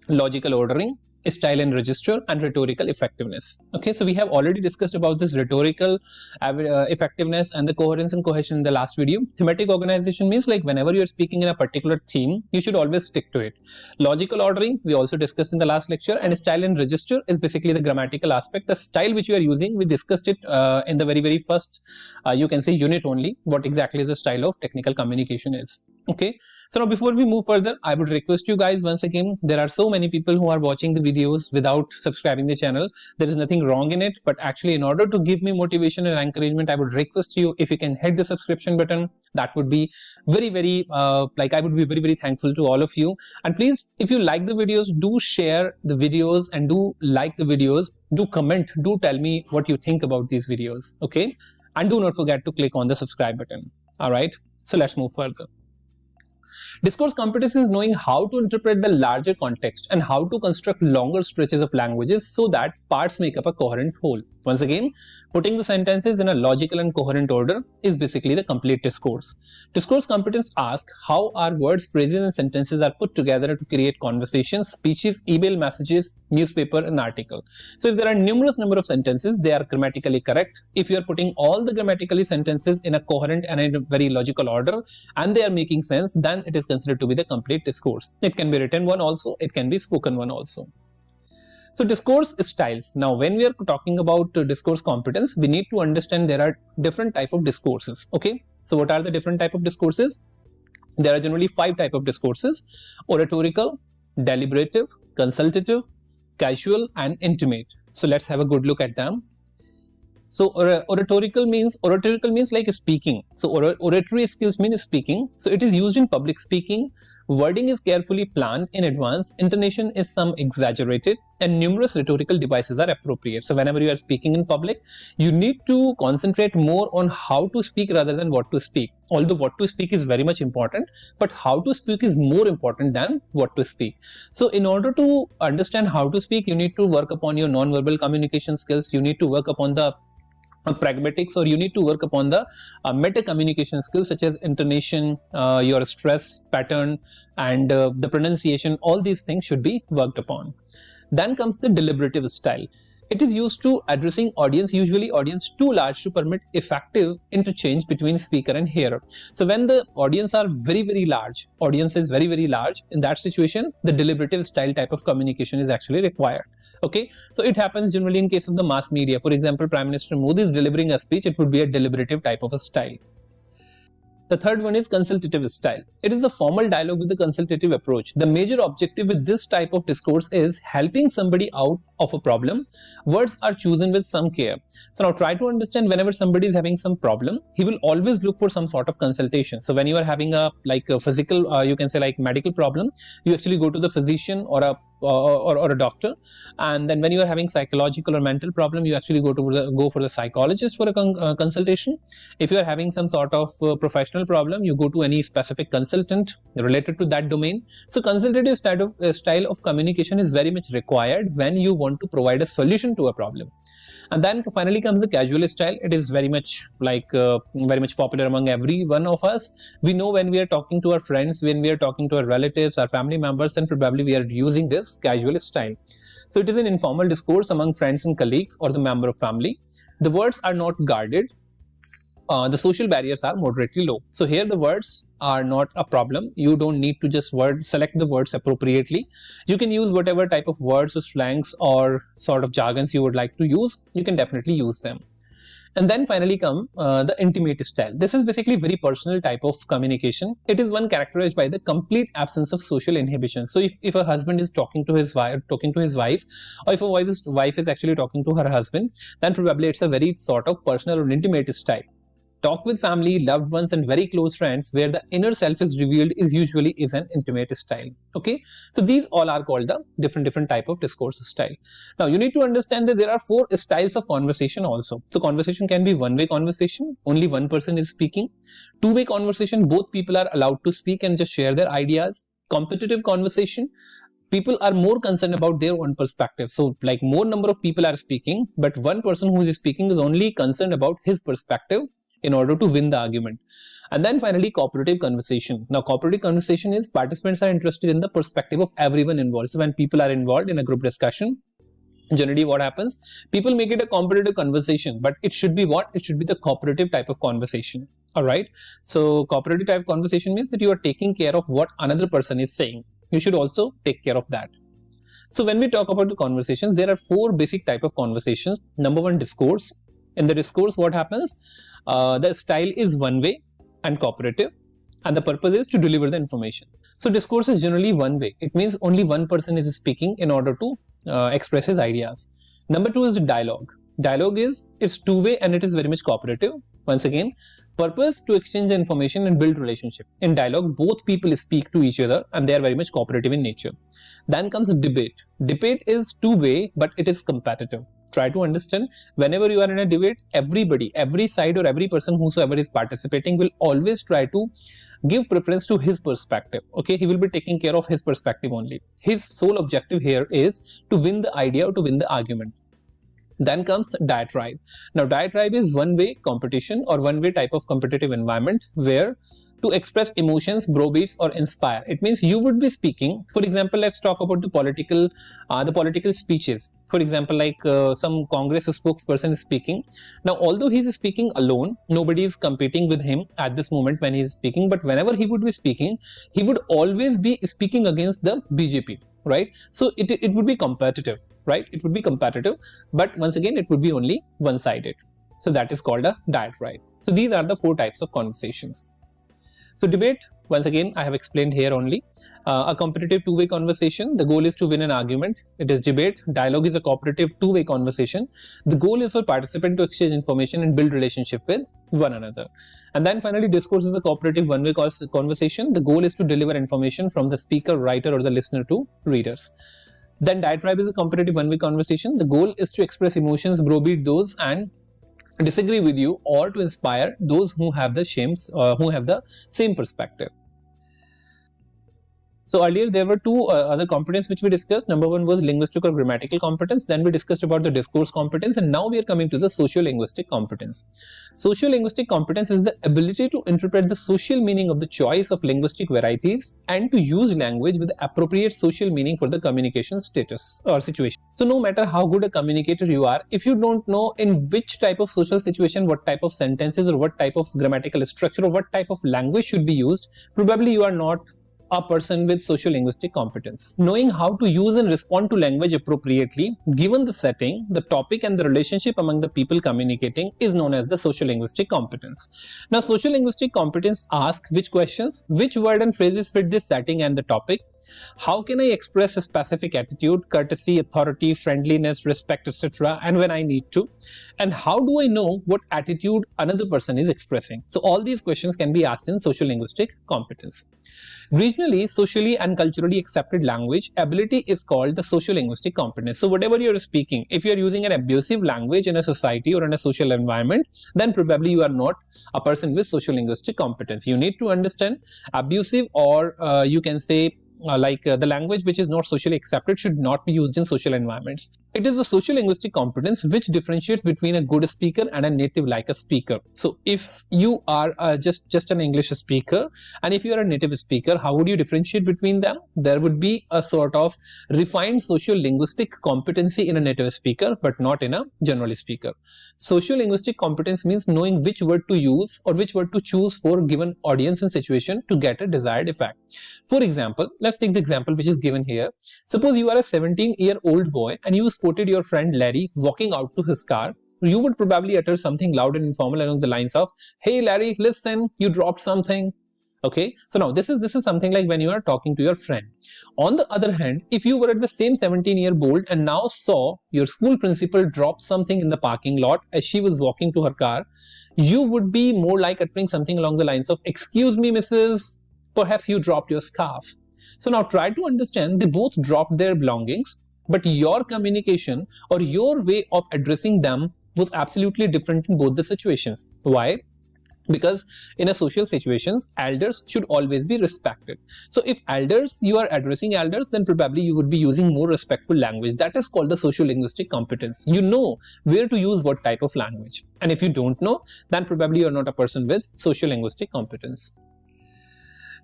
logical ordering, style and register, and rhetorical effectiveness. Okay, so we have already discussed about this rhetorical effectiveness and the coherence and cohesion in the last video. Thematic organization means like whenever you are speaking in a particular theme, you should always stick to it. Logical ordering we also discussed in the last lecture, and style and register is basically the grammatical aspect. The style which you are using, we discussed it in the very first you can say unit only, what exactly is the style of technical communication is. Okay, so now before we move further, I would request you guys once again, there are so many people who are watching the videos without subscribing the channel. There is nothing wrong in it, but actually in order to give me motivation and encouragement, I would request you if you can hit the subscription button. That would be very like I would be very thankful to all of you. And please, if you like the videos, do share the videos and do like the videos, do comment, do tell me what you think about these videos. Okay, and do not forget to click on the subscribe button. All right, so let's move further. Discourse competence is knowing how to interpret the larger context and how to construct longer stretches of languages so that parts make up a coherent whole. Once again, putting the sentences in a logical and coherent order is basically the complete discourse. Discourse competence asks how our words, phrases, and sentences are put together to create conversations, speeches, email messages, newspaper, and article. So if there are numerous number of sentences, they are grammatically correct. If you are putting all the grammatically sentences in a coherent and in a very logical order and they are making sense, then it is considered to be the complete discourse. It can be written one also, it can be spoken one also. So discourse styles. Now when we are talking about discourse competence, we need to understand there are different type of discourses. Okay, so what are the different type of discourses? There are generally 5 type of discourses: oratorical, deliberative, consultative, casual, and intimate. So let's have a good look at them. So oratorical means like speaking. So oratory skills mean speaking. So it is used in public speaking. Wording is carefully planned in advance. Intonation is some exaggerated, and numerous rhetorical devices are appropriate. So whenever you are speaking in public, you need to concentrate more on how to speak rather than what to speak. Although what to speak is very much important, but how to speak is more important than what to speak. So in order to understand how to speak, you need to work upon your non-verbal communication skills. You need to work upon the pragmatics, or you need to work upon the meta communication skills such as intonation, your stress pattern, and the pronunciation. All these things should be worked upon. Then comes the deliberative style. It is used to addressing audience, usually audience too large to permit effective interchange between speaker and hearer. So when the audience are very large, audience is very large, in that situation the deliberative style type of communication is actually required. Okay, so it happens generally in case of the mass media. For example, Prime Minister Modi is delivering a speech, it would be a deliberative type of a style. The third one is consultative style. It is the formal dialogue with the consultative approach. The major objective with this type of discourse is helping somebody out of a problem. Words are chosen with some care. So now try to understand, whenever somebody is having some problem, he will always look for some sort of consultation. So when you are having a physical, you can say like medical problem, you actually go to the physician or a doctor. And then when you are having psychological or mental problem, you actually go for the psychologist for a consultation. If you are having some sort of professional problem, you go to any specific consultant related to that domain. So consultative style of communication is very much required when you want to provide a solution to a problem. And then finally comes the casual style. It is very much popular among every one of us. We know when we are talking to our friends, when we are talking to our relatives, our family members, then probably we are using this casual style. So it is an informal discourse among friends and colleagues or the member of family. The words are not guarded. The social barriers are moderately low. So here the words are not a problem. You don't need to just select the words appropriately. You can use whatever type of words or slangs or sort of jargons you would like to use. You can definitely use them. And then finally come the intimate style. This is basically very personal type of communication. It is one characterized by the complete absence of social inhibition. So if a husband is talking to his wife, or if a wife is actually talking to her husband, then probably it's a very sort of personal or intimate style. Talk with family, loved ones, and very close friends where the inner self is revealed is usually an intimate style. Okay, so these all are called the different type of discourse style. Now you need to understand that there are 4 styles of conversation also. So conversation can be one-way conversation, only one person is speaking. Two-way conversation, both people are allowed to speak and just share their ideas. Competitive conversation, people are more concerned about their own perspective. So like more number of people are speaking, but one person who is speaking is only concerned about his perspective in order to win the argument. And then finally, cooperative conversation. Now, cooperative conversation is participants are interested in the perspective of everyone involved. So when people are involved in a group discussion, generally what happens, people make it a competitive conversation, but it should be what? It should be the cooperative type of conversation. All right. So cooperative type of conversation means that you are taking care of what another person is saying. You should also take care of that. So when we talk about the conversations, there are 4 basic type of conversations. Number 1, discourse. In the discourse, what happens? The style is one way and cooperative, and the purpose is to deliver the information. So discourse is generally one way. It means only one person is speaking in order to express his ideas. Number 2 is dialogue. Dialogue it's two-way and it is very much cooperative. Once again, purpose to exchange information and build relationship. In dialogue, both people speak to each other and they are very much cooperative in nature. Then comes debate. Debate is two-way, but it is competitive. Try to understand, whenever you are in a debate, everybody, every side or every person whosoever is participating will always try to give preference to his perspective. Okay, he will be taking care of his perspective only. His sole objective here is to win the idea or to win the argument. Then comes diatribe. Now diatribe is one-way competition or one-way type of competitive environment where to express emotions, browbeats, or inspire. It means you would be speaking. For example, let's talk about the political speeches. For example, like some Congress spokesperson is speaking. Now, although he is speaking alone, nobody is competing with him at this moment when he is speaking. But whenever he would be speaking, he would always be speaking against the BJP, right? So it would be competitive, right? It would be competitive, but once again, it would be only one-sided. So that is called a diatribe. So these are the 4 types of conversations. So debate, once again, I have explained here only. A competitive two-way conversation, the goal is to win an argument. It is debate. Dialogue is a cooperative two-way conversation. The goal is for participants to exchange information and build relationship with one another. And then finally, discourse is a cooperative one-way conversation. The goal is to deliver information from the speaker, writer, or the listener to readers. Then diatribe is a competitive one-way conversation. The goal is to express emotions, browbeat those and disagree with you, or to inspire those who have the same perspective. So earlier there were 2 other competence which we discussed. Number 1 was linguistic or grammatical competence. Then we discussed about the discourse competence, and now we are coming to the socio-linguistic competence. Socio-linguistic competence is the ability to interpret the social meaning of the choice of linguistic varieties and to use language with the appropriate social meaning for the communication status or situation. So no matter how good a communicator you are, if you don't know in which type of social situation, what type of sentences or what type of grammatical structure or what type of language should be used, probably you are not a person with socio-linguistic competence. Knowing how to use and respond to language appropriately, given the setting, the topic, and the relationship among the people communicating is known as the socio-linguistic competence. Now, socio-linguistic competence asks which questions, which word and phrases fit this setting and the topic. How can I express a specific attitude, courtesy, authority, friendliness, respect, etc., and when I need to? And how do I know what attitude another person is expressing? So all these questions can be asked in socio-linguistic competence. Regionally, socially, and culturally accepted language ability is called the socio-linguistic competence. So whatever you're speaking, if you're using an abusive language in a society or in a social environment, then probably you are not a person with socio-linguistic competence. You need to understand abusive, or you can say the language which is not socially accepted should not be used in social environments. It is the socio-linguistic competence which differentiates between a good speaker and a native like a speaker. So if you are just an English speaker and if you are a native speaker, how would you differentiate between them? There would be a sort of refined socio-linguistic competency in a native speaker, but not in a general speaker. Socio-linguistic competence means knowing which word to use or which word to choose for given audience and situation to get a desired effect. For example, let's take the example which is given here. Suppose you are a 17-year-old boy and you spotted your friend Larry walking out to his car. You would probably utter something loud and informal along the lines of, "Hey Larry, listen, you dropped something." Okay, so now this is something like when you are talking to your friend. On the other hand, if you were at the same 17-year-old and now saw your school principal drop something in the parking lot as she was walking to her car, you would be more like uttering something along the lines of, "Excuse me, Mrs. Perhaps you dropped your scarf." So now try to understand, they both dropped their belongings, but your communication or your way of addressing them was absolutely different in both the situations. Why? Because in a social situations, elders should always be respected. So if you are addressing elders, then probably you would be using more respectful language. That is called the socio-linguistic competence. You know where to use what type of language. And if you don't know, then probably you are not a person with socio-linguistic competence.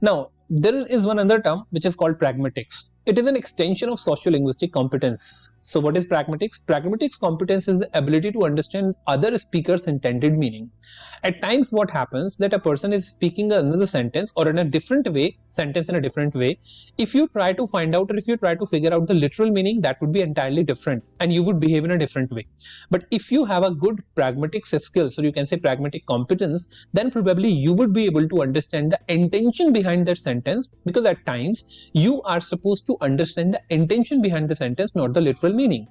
Now, there is one other term which is called pragmatics. It is an extension of socio-linguistic competence. So what is pragmatics? Pragmatics competence is the ability to understand other speakers' intended meaning. At times what happens that a person is speaking another sentence or in a different way, sentence in a different way. If you try to find out or if you try to figure out the literal meaning, that would be entirely different and you would behave in a different way. But if you have a good pragmatics skills, or you can say pragmatic competence, then probably you would be able to understand the intention behind that sentence, because at times you are supposed to understand the intention behind the sentence, not the literal meaning.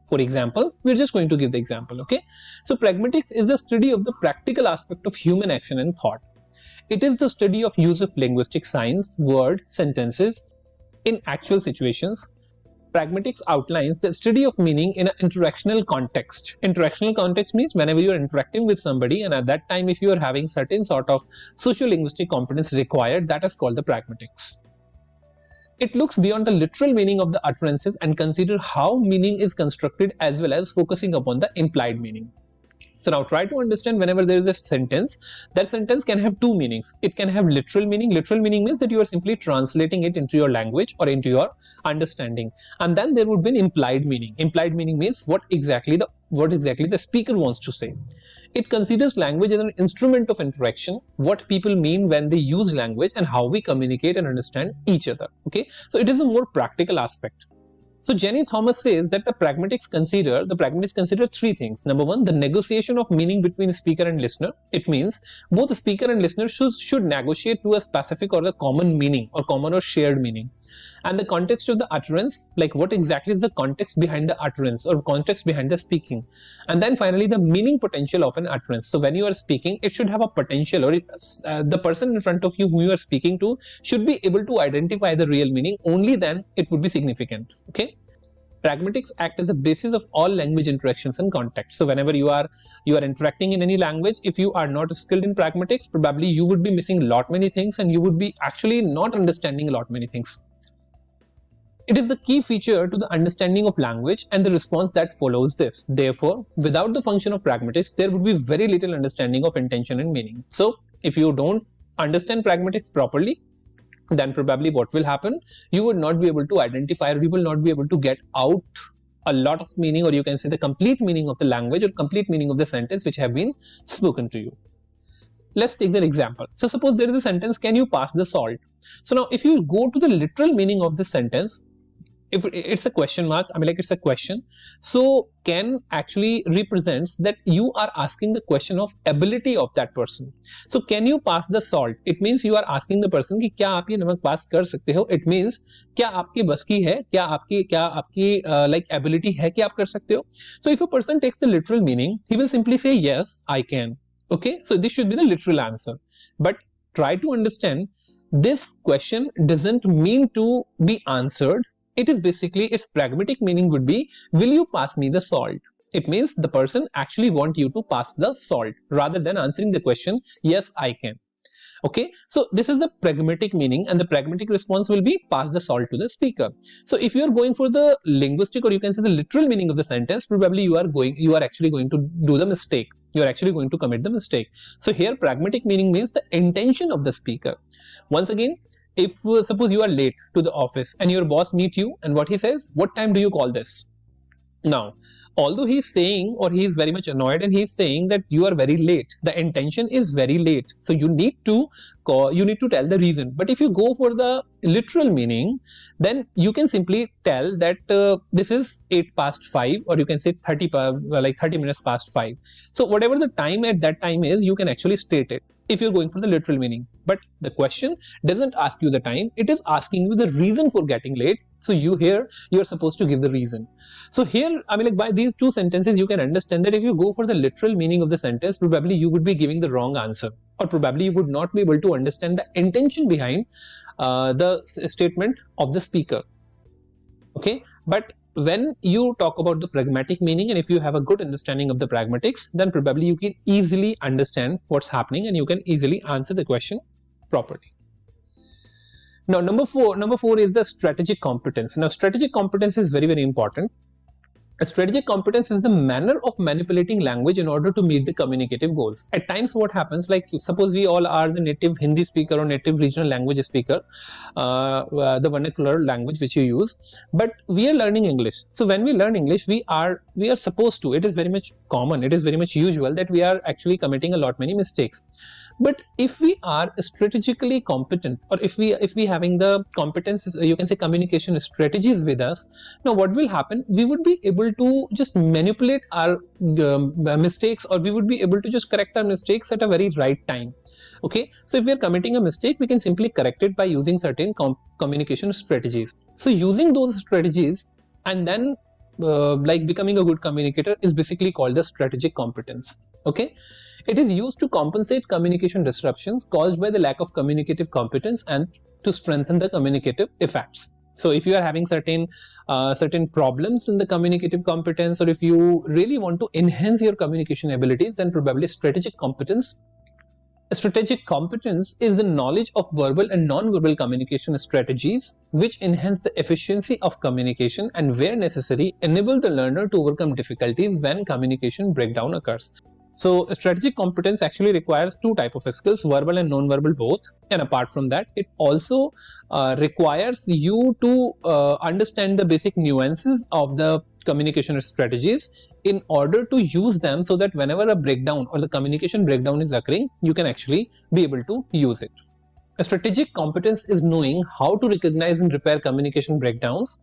For example, we're just going to give the example, okay? So pragmatics is the study of the practical aspect of human action and thought. It is the study of use of linguistic signs, word, sentences in actual situations. Pragmatics outlines the study of meaning in an interactional context. Interactional context means whenever you are interacting with somebody, and at that time if you are having certain sort of socio-linguistic competence required, that is called the pragmatics. It looks beyond the literal meaning of the utterances and consider how meaning is constructed, as well as focusing upon the implied meaning. So now try to understand, whenever there is a sentence, that sentence can have two meanings. It can have literal meaning. Literal meaning means that you are simply translating it into your language or into your understanding. And then there would be an implied meaning. Implied meaning means what exactly the speaker wants to say. It considers language as an instrument of interaction, what people mean when they use language, and how we communicate and understand each other. Okay, so it is a more practical aspect. So Jenny Thomas says that the pragmatics consider three things. Number one, the negotiation of meaning between speaker and listener. It means both the speaker and listener should negotiate to a specific or a common meaning, or common or shared meaning. And the context of the utterance, like what exactly is the context behind the utterance or context behind the speaking. And then finally, the meaning potential of an utterance. So when you are speaking, it should have a potential, or the person in front of you who you are speaking to should be able to identify the real meaning. Only then it would be significant. Okay. Pragmatics act as a basis of all language interactions and context. So whenever you are interacting in any language, if you are not skilled in pragmatics, probably you would be missing a lot many things, and you would be actually not understanding a lot many things. It is the key feature to the understanding of language and the response that follows this. Therefore, without the function of pragmatics, there would be very little understanding of intention and meaning. So if you don't understand pragmatics properly, then probably what will happen, you would not be able to identify, or you will not be able to get out a lot of meaning, or you can say the complete meaning of the language or complete meaning of the sentence which have been spoken to you. Let's take that example. So suppose there is a sentence, can you pass the salt? So now if you go to the literal meaning of the sentence, if it's a question mark, it's a question. So can actually represents that you are asking the question of ability of that person. So can you pass the salt? It means you are asking the person कि क्या आप ये नमक पास कर सकते हो? It means क्या आपके बस की है? क्या आपकी like ability है कि आप कर सकते हो? So if a person takes the literal meaning, he will simply say yes, I can. Okay, so this should be the literal answer. But try to understand, this question doesn't mean to be answered. It is basically, its pragmatic meaning would be, will you pass me the salt? It means the person actually wants you to pass the salt, rather than answering the question, yes, I can. Okay, so this is the pragmatic meaning, and the pragmatic response will be pass the salt to the speaker. So if you are going for the linguistic, or you can say the literal meaning of the sentence, probably you are actually going to do the mistake. You are actually going to commit the mistake. So here pragmatic meaning means the intention of the speaker. Once again, if suppose you are late to the office and your boss meet you, and what he says, what time do you call this? Now, although he is saying, or he is very much annoyed and he is saying that you are very late, the intention is very late, so you need to tell the reason. But if you go for the literal meaning, then you can simply tell that this is 8 past 5, or you can say 30 minutes past 5. So whatever the time at that time is, you can actually state it if you're going for the literal meaning. But the question doesn't ask you the time, it is asking you the reason for getting late. So you're supposed to give the reason. So here, by these two sentences, you can understand that if you go for the literal meaning of the sentence, probably you would be giving the wrong answer, or probably you would not be able to understand the intention behind the statement of the speaker. Okay, but when you talk about the pragmatic meaning, and if you have a good understanding of the pragmatics, then probably you can easily understand what's happening, and you can easily answer the question properly. Now, number four is the strategic competence. Now, strategic competence is very, very important. A strategic competence is the manner of manipulating language in order to meet the communicative goals. At times what happens, like suppose we all are the native Hindi speaker or native regional language speaker, the vernacular language which you use, but we are learning English. So when we learn English, we are supposed to, it is very much common, it is very much usual that we are actually committing a lot many mistakes. But if we are strategically competent, or if we having the competence, you can say communication strategies with us, now what will happen, we would be able to just manipulate our mistakes, or we would be able to just correct our mistakes at a very right time. Okay, so if we are committing a mistake, we can simply correct it by using certain communication strategies. So using those strategies and then like becoming a good communicator is basically called the strategic competence. Okay, it is used to compensate communication disruptions caused by the lack of communicative competence and to strengthen the communicative effects. So if you are having certain problems in the communicative competence, or if you really want to enhance your communication abilities, then probably strategic competence. Strategic competence is the knowledge of verbal and non-verbal communication strategies which enhance the efficiency of communication and, where necessary, enable the learner to overcome difficulties when communication breakdown occurs. So strategic competence actually requires two types of skills, verbal and non-verbal both. And apart from that, it also requires you to understand the basic nuances of the communication strategies in order to use them, so that whenever a breakdown or the communication breakdown is occurring, you can actually be able to use it. A strategic competence is knowing how to recognize and repair communication breakdowns,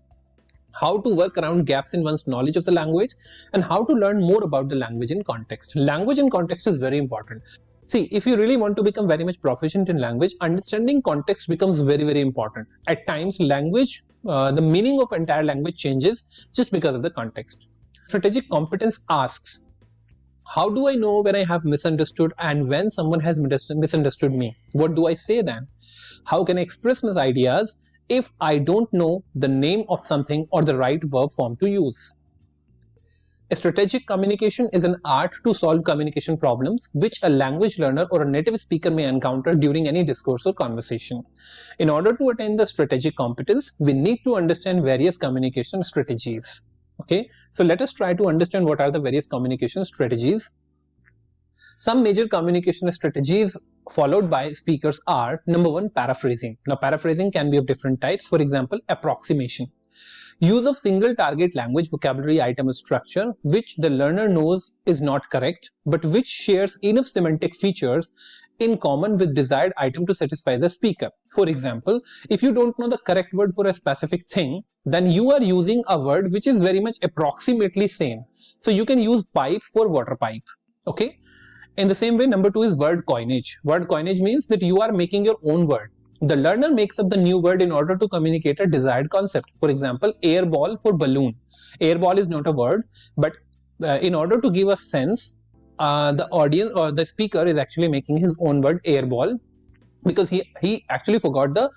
how to work around gaps in one's knowledge of the language, and how to learn more about the language in context. Language in context is very important. See, if you really want to become very much proficient in language, understanding context becomes very, very important. At times, language, the meaning of entire language changes just because of the context. Strategic competence asks, how do I know when I have misunderstood and when someone has misunderstood me? What do I say then? How can I express my ideas if I don't know the name of something or the right verb form to use? A strategic communication is an art to solve communication problems which a language learner or a native speaker may encounter during any discourse or conversation. In order to attain the strategic competence, we need to understand various communication strategies. Okay, so let us try to understand what are the various communication strategies. Some major communication strategies followed by speakers are: number one, paraphrasing. Now, paraphrasing can be of different types. For example, approximation. Use of single target language vocabulary item structure which the learner knows is not correct, but which shares enough semantic features in common with desired item to satisfy the speaker. For example, if you don't know the correct word for a specific thing, then you are using a word which is very much approximately same. So you can use pipe for water pipe. Okay. In the same way, number two is word coinage. Word coinage means that you are making your own word. The learner makes up the new word in order to communicate a desired concept. For example, air ball for balloon. Air ball is not a word, but in order to give a sense, the audience or the speaker is actually making his own word air ball, because he actually forgot the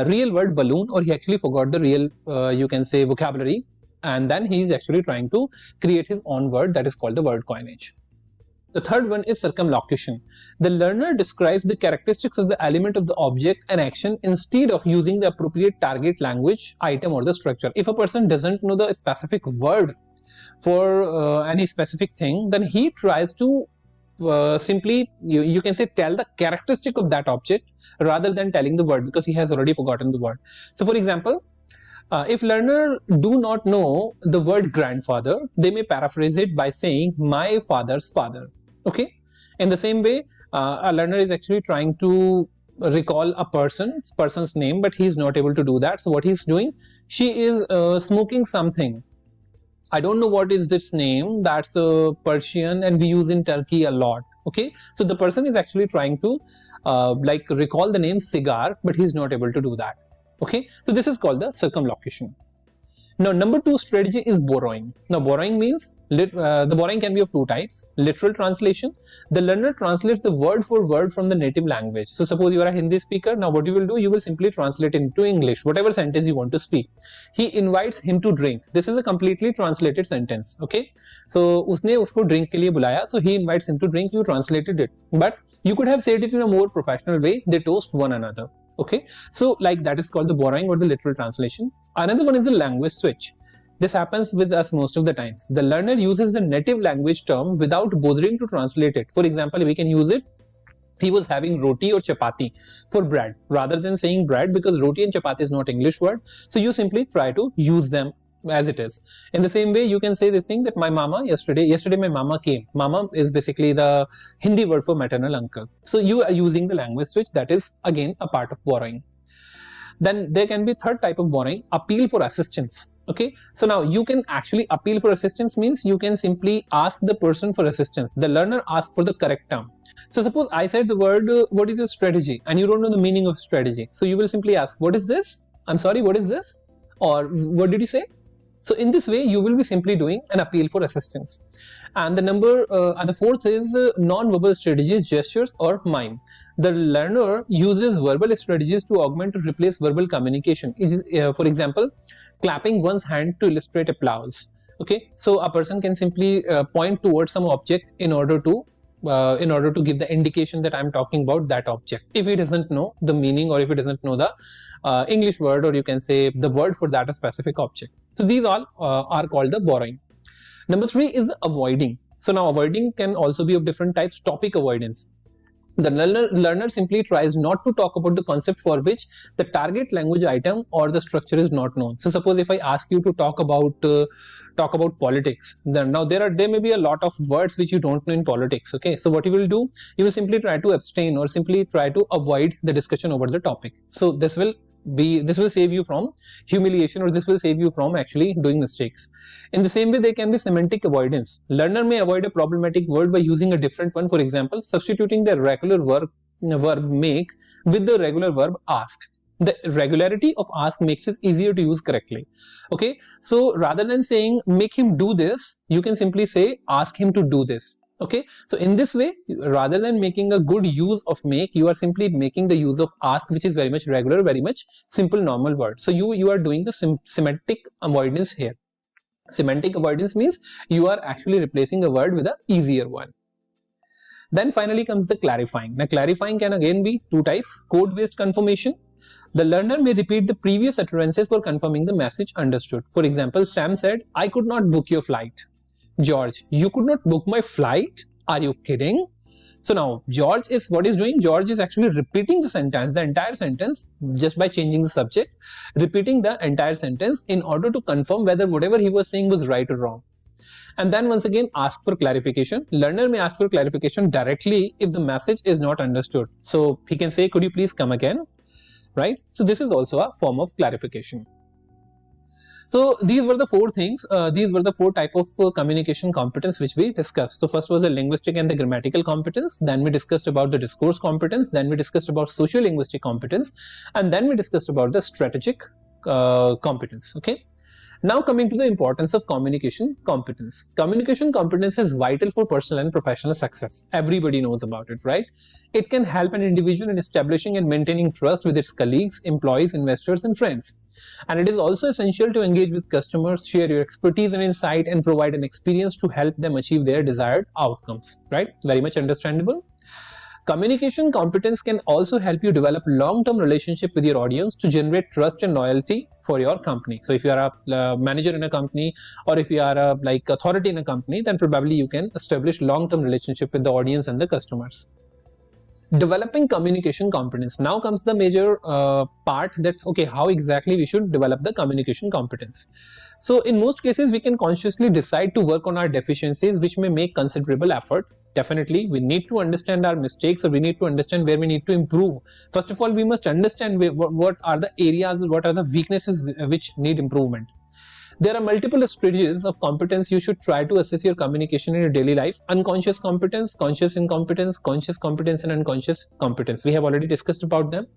real word balloon, or he actually forgot the real you can say vocabulary, and then he is actually trying to create his own word, that is called the word coinage. The third one is circumlocution. The learner describes the characteristics of the element of the object and action instead of using the appropriate target language item or the structure. If a person doesn't know the specific word for any specific thing, then he tries to simply, you can say, tell the characteristic of that object rather than telling the word, because he has already forgotten the word. So for example, if learner do not know the word grandfather, they may paraphrase it by saying my father's father. Okay. In the same way, a learner is actually trying to recall a person's name, but he is not able to do that. So what he's doing, she is smoking something. I don't know what is this name. That's Persian, and we use in Turkey a lot. Okay, so the person is actually trying to like recall the name cigar, but he's not able to do that. Okay, so this is called the circumlocution. Now, number two strategy is borrowing. Now, borrowing means the borrowing can be of two types. Literal translation. The learner translates the word for word from the native language. So suppose you are a Hindi speaker. Now what you will do, you will simply translate into English, whatever sentence you want to speak. He invites him to drink. This is a completely translated sentence. Okay. So उसने उसको drink के लिए बुलाया. So he invites him to drink. You translated it. But you could have said it in a more professional way. They toast one another. Okay, so like that is called the borrowing or the literal translation. Another one is the language switch. This happens with us most of the times. The learner uses the native language term without bothering to translate it. For example, we can use it. He was having roti or chapati for bread rather than saying bread, because roti and chapati is not English word. So you simply try to use them as it is. In the same way, you can say this thing that my mama yesterday my mama came. Mama is basically the Hindi word for maternal uncle. So you are using the language switch. That is again a part of borrowing. Then there can be third type of borrowing, appeal for assistance. Okay, so now you can actually appeal for assistance means you can simply ask the person for assistance. The learner asks for the correct term. So suppose I said the word what is your strategy, and you don't know the meaning of strategy. So you will simply ask, what is this? I'm sorry, what is this? Or what did you say? So in this way, you will be simply doing an appeal for assistance. And the fourth is non-verbal strategies, gestures, or mime. The learner uses verbal strategies to augment or replace verbal communication. For example, clapping one's hand to illustrate applause. Okay, so a person can simply point towards some object in order to give the indication that I'm talking about that object, if he doesn't know the meaning, or if he doesn't know the English word, or you can say the word for that specific object. So these all are called the borrowing. Number 3 is avoiding. So now avoiding can also be of different types. Topic avoidance. The learner simply tries not to talk about the concept for which the target language item or the structure is not known. So suppose if I ask you to talk about politics, then now there may be a lot of words which you don't know in politics. Okay, so what you will do, you will simply try to abstain or simply try to avoid the discussion over the topic. So this will save you from humiliation, or this will save you from actually doing mistakes. In the same way, there can be semantic avoidance. Learner may avoid a problematic word by using a different one. For example, substituting the regular verb make with the regular verb ask. The regularity of ask makes it easier to use correctly. Okay, so rather than saying make him do this, you can simply say ask him to do this. Okay, so in this way, rather than making a good use of make, you are simply making the use of ask, which is very much regular, very much simple normal word. So you are doing the semantic avoidance here. Semantic avoidance means you are actually replacing a word with an easier one. Then finally comes the clarifying. Now clarifying can again be two types. Code-based confirmation. The learner may repeat the previous utterances for confirming the message understood. For example, Sam said, I could not book your flight. George, you could not book my flight? Are you kidding? So now George is actually repeating the sentence, the entire sentence, just by changing the subject, repeating the entire sentence in order to confirm whether whatever he was saying was right or wrong. And then once again ask for clarification. Learner may ask for clarification directly if the message is not understood. So he can say, could you please come again? Right? So this is also a form of clarification. So these were the four things, these were the four type of communication competence which we discussed. So first was the linguistic and the grammatical competence, then we discussed about the discourse competence, then we discussed about socio-linguistic competence, and then we discussed about the strategic competence. Okay. Now coming to the importance of communication competence. Communication competence is vital for personal and professional success. Everybody knows about it, right? It can help an individual in establishing and maintaining trust with its colleagues, employees, investors, and friends. And it is also essential to engage with customers, share your expertise and insight, and provide an experience to help them achieve their desired outcomes, right? Very much understandable. Communication competence can also help you develop long-term relationship with your audience to generate trust and loyalty for your company. So if you are a manager in a company, or if you are a authority in a company, then probably you can establish long-term relationship with the audience and the customers. Developing communication competence. Now comes the major part that, okay, how exactly we should develop the communication competence. So in most cases, we can consciously decide to work on our deficiencies, which may make considerable effort. Definitely, we need to understand our mistakes, or we need to understand where we need to improve. First of all, we must understand what are the areas, what are the weaknesses which need improvement. There are multiple strategies of competence you should try to assess your communication in your daily life. Unconscious competence, conscious incompetence, conscious competence, and unconscious competence. We have already discussed about them.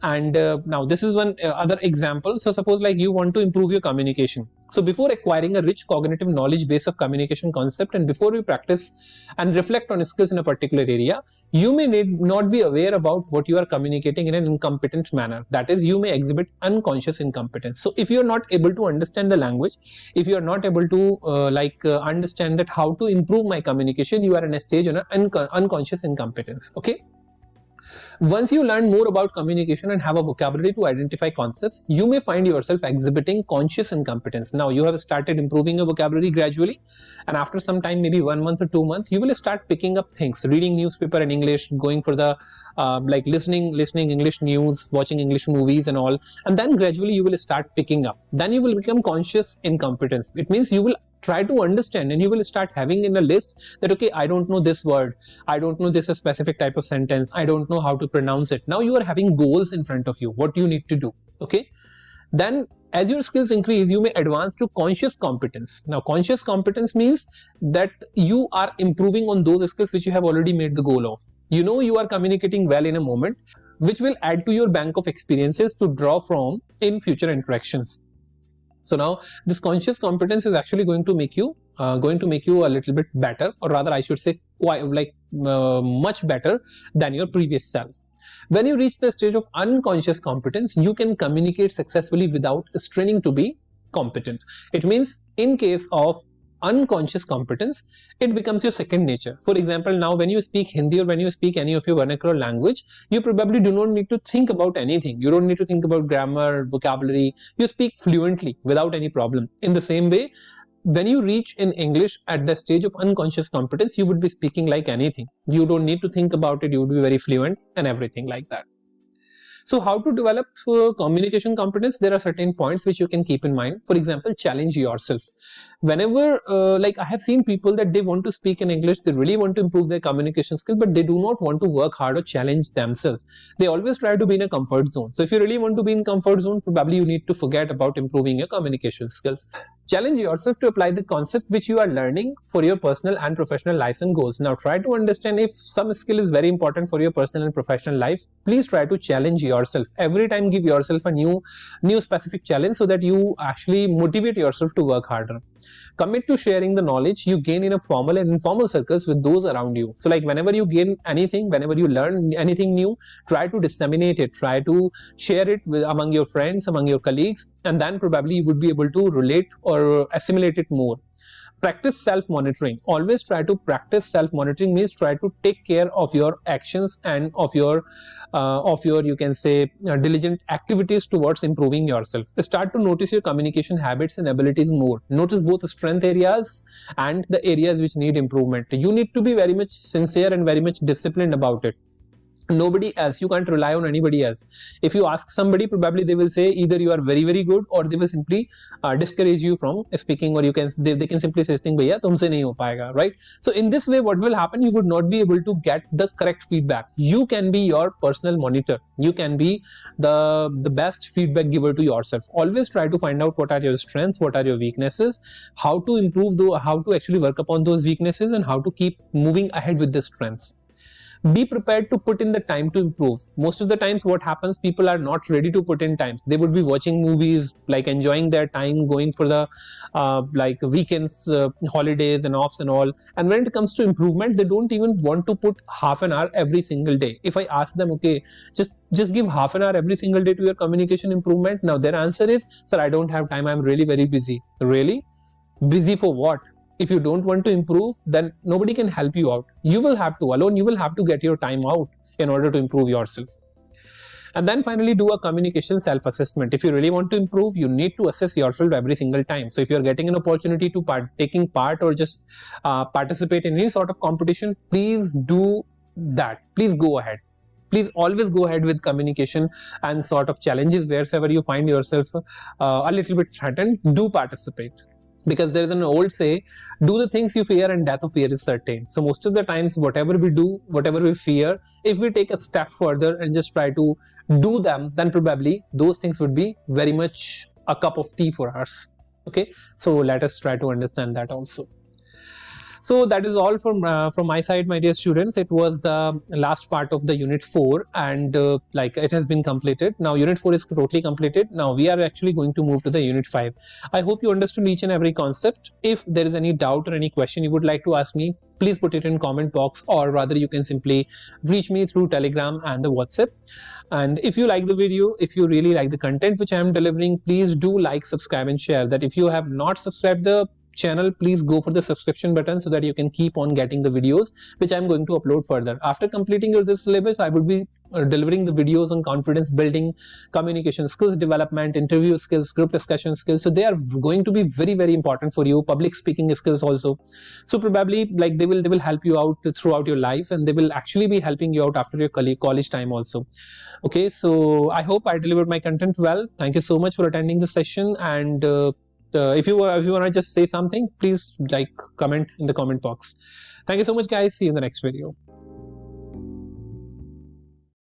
And now this is one other example. So suppose you want to improve your communication. So before acquiring a rich cognitive knowledge base of communication concept, and before you practice and reflect on skills in a particular area, you may not be aware about what you are communicating in an incompetent manner. That is, you may exhibit unconscious incompetence. So if you are not able to understand the language, if you are not able to understand that how to improve my communication, you are in a stage of unconscious incompetence. Okay. Once you learn more about communication and have a vocabulary to identify concepts, you may find yourself exhibiting conscious incompetence. Now you have started improving your vocabulary gradually, and after some time, maybe 1 month or 2 months, you will start picking up things, reading newspaper in English, going for the listening English news, watching English movies and all, and then gradually you will start picking up. Then you will become conscious incompetence. It means you will try to understand, and you will start having in a list that, okay, I don't know this word, I don't know this specific type of sentence, I don't know how to pronounce it. Now you are having goals in front of you, what you need to do. Okay. Then as your skills increase, you may advance to conscious competence. Now conscious competence means that you are improving on those skills which you have already made the goal of. You know, you are communicating well in a moment, which will add to your bank of experiences to draw from in future interactions. So now this conscious competence is actually going to make you a little bit better, or rather I should say quite much better than your previous self. When you reach the stage of unconscious competence, you can communicate successfully without straining to be competent. It means in case of unconscious competence, it becomes your second nature. For example, now when you speak Hindi or when you speak any of your vernacular language, you probably do not need to think about anything. You don't need to think about grammar, vocabulary. You speak fluently without any problem. In the same way, when you reach in English at the stage of unconscious competence, you would be speaking like anything. You don't need to think about it. You would be very fluent and everything like that. So how to develop communication competence? There are certain points which you can keep in mind. For example, challenge yourself. Whenever, like I have seen people that they want to speak in English, they really want to improve their communication skill, but they do not want to work hard or challenge themselves. They always try to be in a comfort zone. So if you really want to be in comfort zone, probably you need to forget about improving your communication skills. Challenge yourself to apply the concept which you are learning for your personal and professional lives and goals. Now try to understand if some skill is very important for your personal and professional life. Please try to challenge yourself. Every time give yourself a new specific challenge so that you actually motivate yourself to work harder. Commit to sharing the knowledge you gain in a formal and informal circles with those around you. So like whenever you gain anything, whenever you learn anything new, try to disseminate it, try to share it among your friends, among your colleagues, and then probably you would be able to relate or assimilate it more. Practice self-monitoring. Always try to practice self-monitoring, means try to take care of your actions and of your you can say diligent activities towards improving yourself. Start to notice your communication habits and abilities more. Notice both the strength areas and the areas which need improvement. You need to be very much sincere and very much disciplined about it. Nobody else, you can't rely on anybody else. If you ask somebody, probably they will say either you are very very good, or they will simply discourage you from speaking, or you can they can simply say thing bhaiya tumse nahi ho payega, right? So in this way what will happen, you would not be able to get the correct feedback. You can be your personal monitor, you can be the best feedback giver to yourself. Always try to find out what are your strengths, what are your weaknesses, how to improve how to actually work upon those weaknesses, and how to keep moving ahead with the strengths. Be prepared to put in the time to improve. Most of the times what happens, people are not ready to put in time. They would be watching movies, like enjoying their time, going for the like weekends, holidays and offs and all, and when it comes to improvement, they don't even want to put half an hour every single day. If I ask them, okay, just give half an hour every single day to your communication improvement, now their answer is, sir, I don't have time, I'm really very busy. Really? Busy for what? If you don't want to improve, then nobody can help you out. You will have to alone, you will have to get your time out in order to improve yourself. And then finally, do a communication self-assessment. If you really want to improve, you need to assess yourself every single time. So if you're getting an opportunity to taking part or just participate in any sort of competition, please do that. Please go ahead. Please always go ahead with communication and sort of challenges. Wherever you find yourself a little bit threatened, do participate. Because there is an old say, do the things you fear and death of fear is certain. So most of the times, whatever we do, whatever we fear, if we take a step further and just try to do them, then probably those things would be very much a cup of tea for us. Okay, so let us try to understand that also. So that is all from my side, my dear students. It was the last part of the unit 4, and like it has been completed. Now unit 4 is totally completed. Now we are actually going to move to the unit 5. I hope you understood each and every concept. If there is any doubt or any question you would like to ask me, please put it in comment box, or rather you can simply reach me through Telegram and the WhatsApp. And if you like the video, if you really like the content which I am delivering, please do like, subscribe and share. That if you have not subscribed the channel, please go for the subscription button so that you can keep on getting the videos which I'm going to upload further. After completing this syllabus, I would be delivering the videos on confidence building, communication skills development, interview skills, group discussion skills. So they are going to be very very important for you. Public speaking skills also. So probably like they will help you out throughout your life, and they will actually be helping you out after your college time also. Okay, so I hope I delivered my content well. Thank you so much for attending the session, and if you want to just say something, please like comment in the comment box. Thank you so much guys. See you in the next video.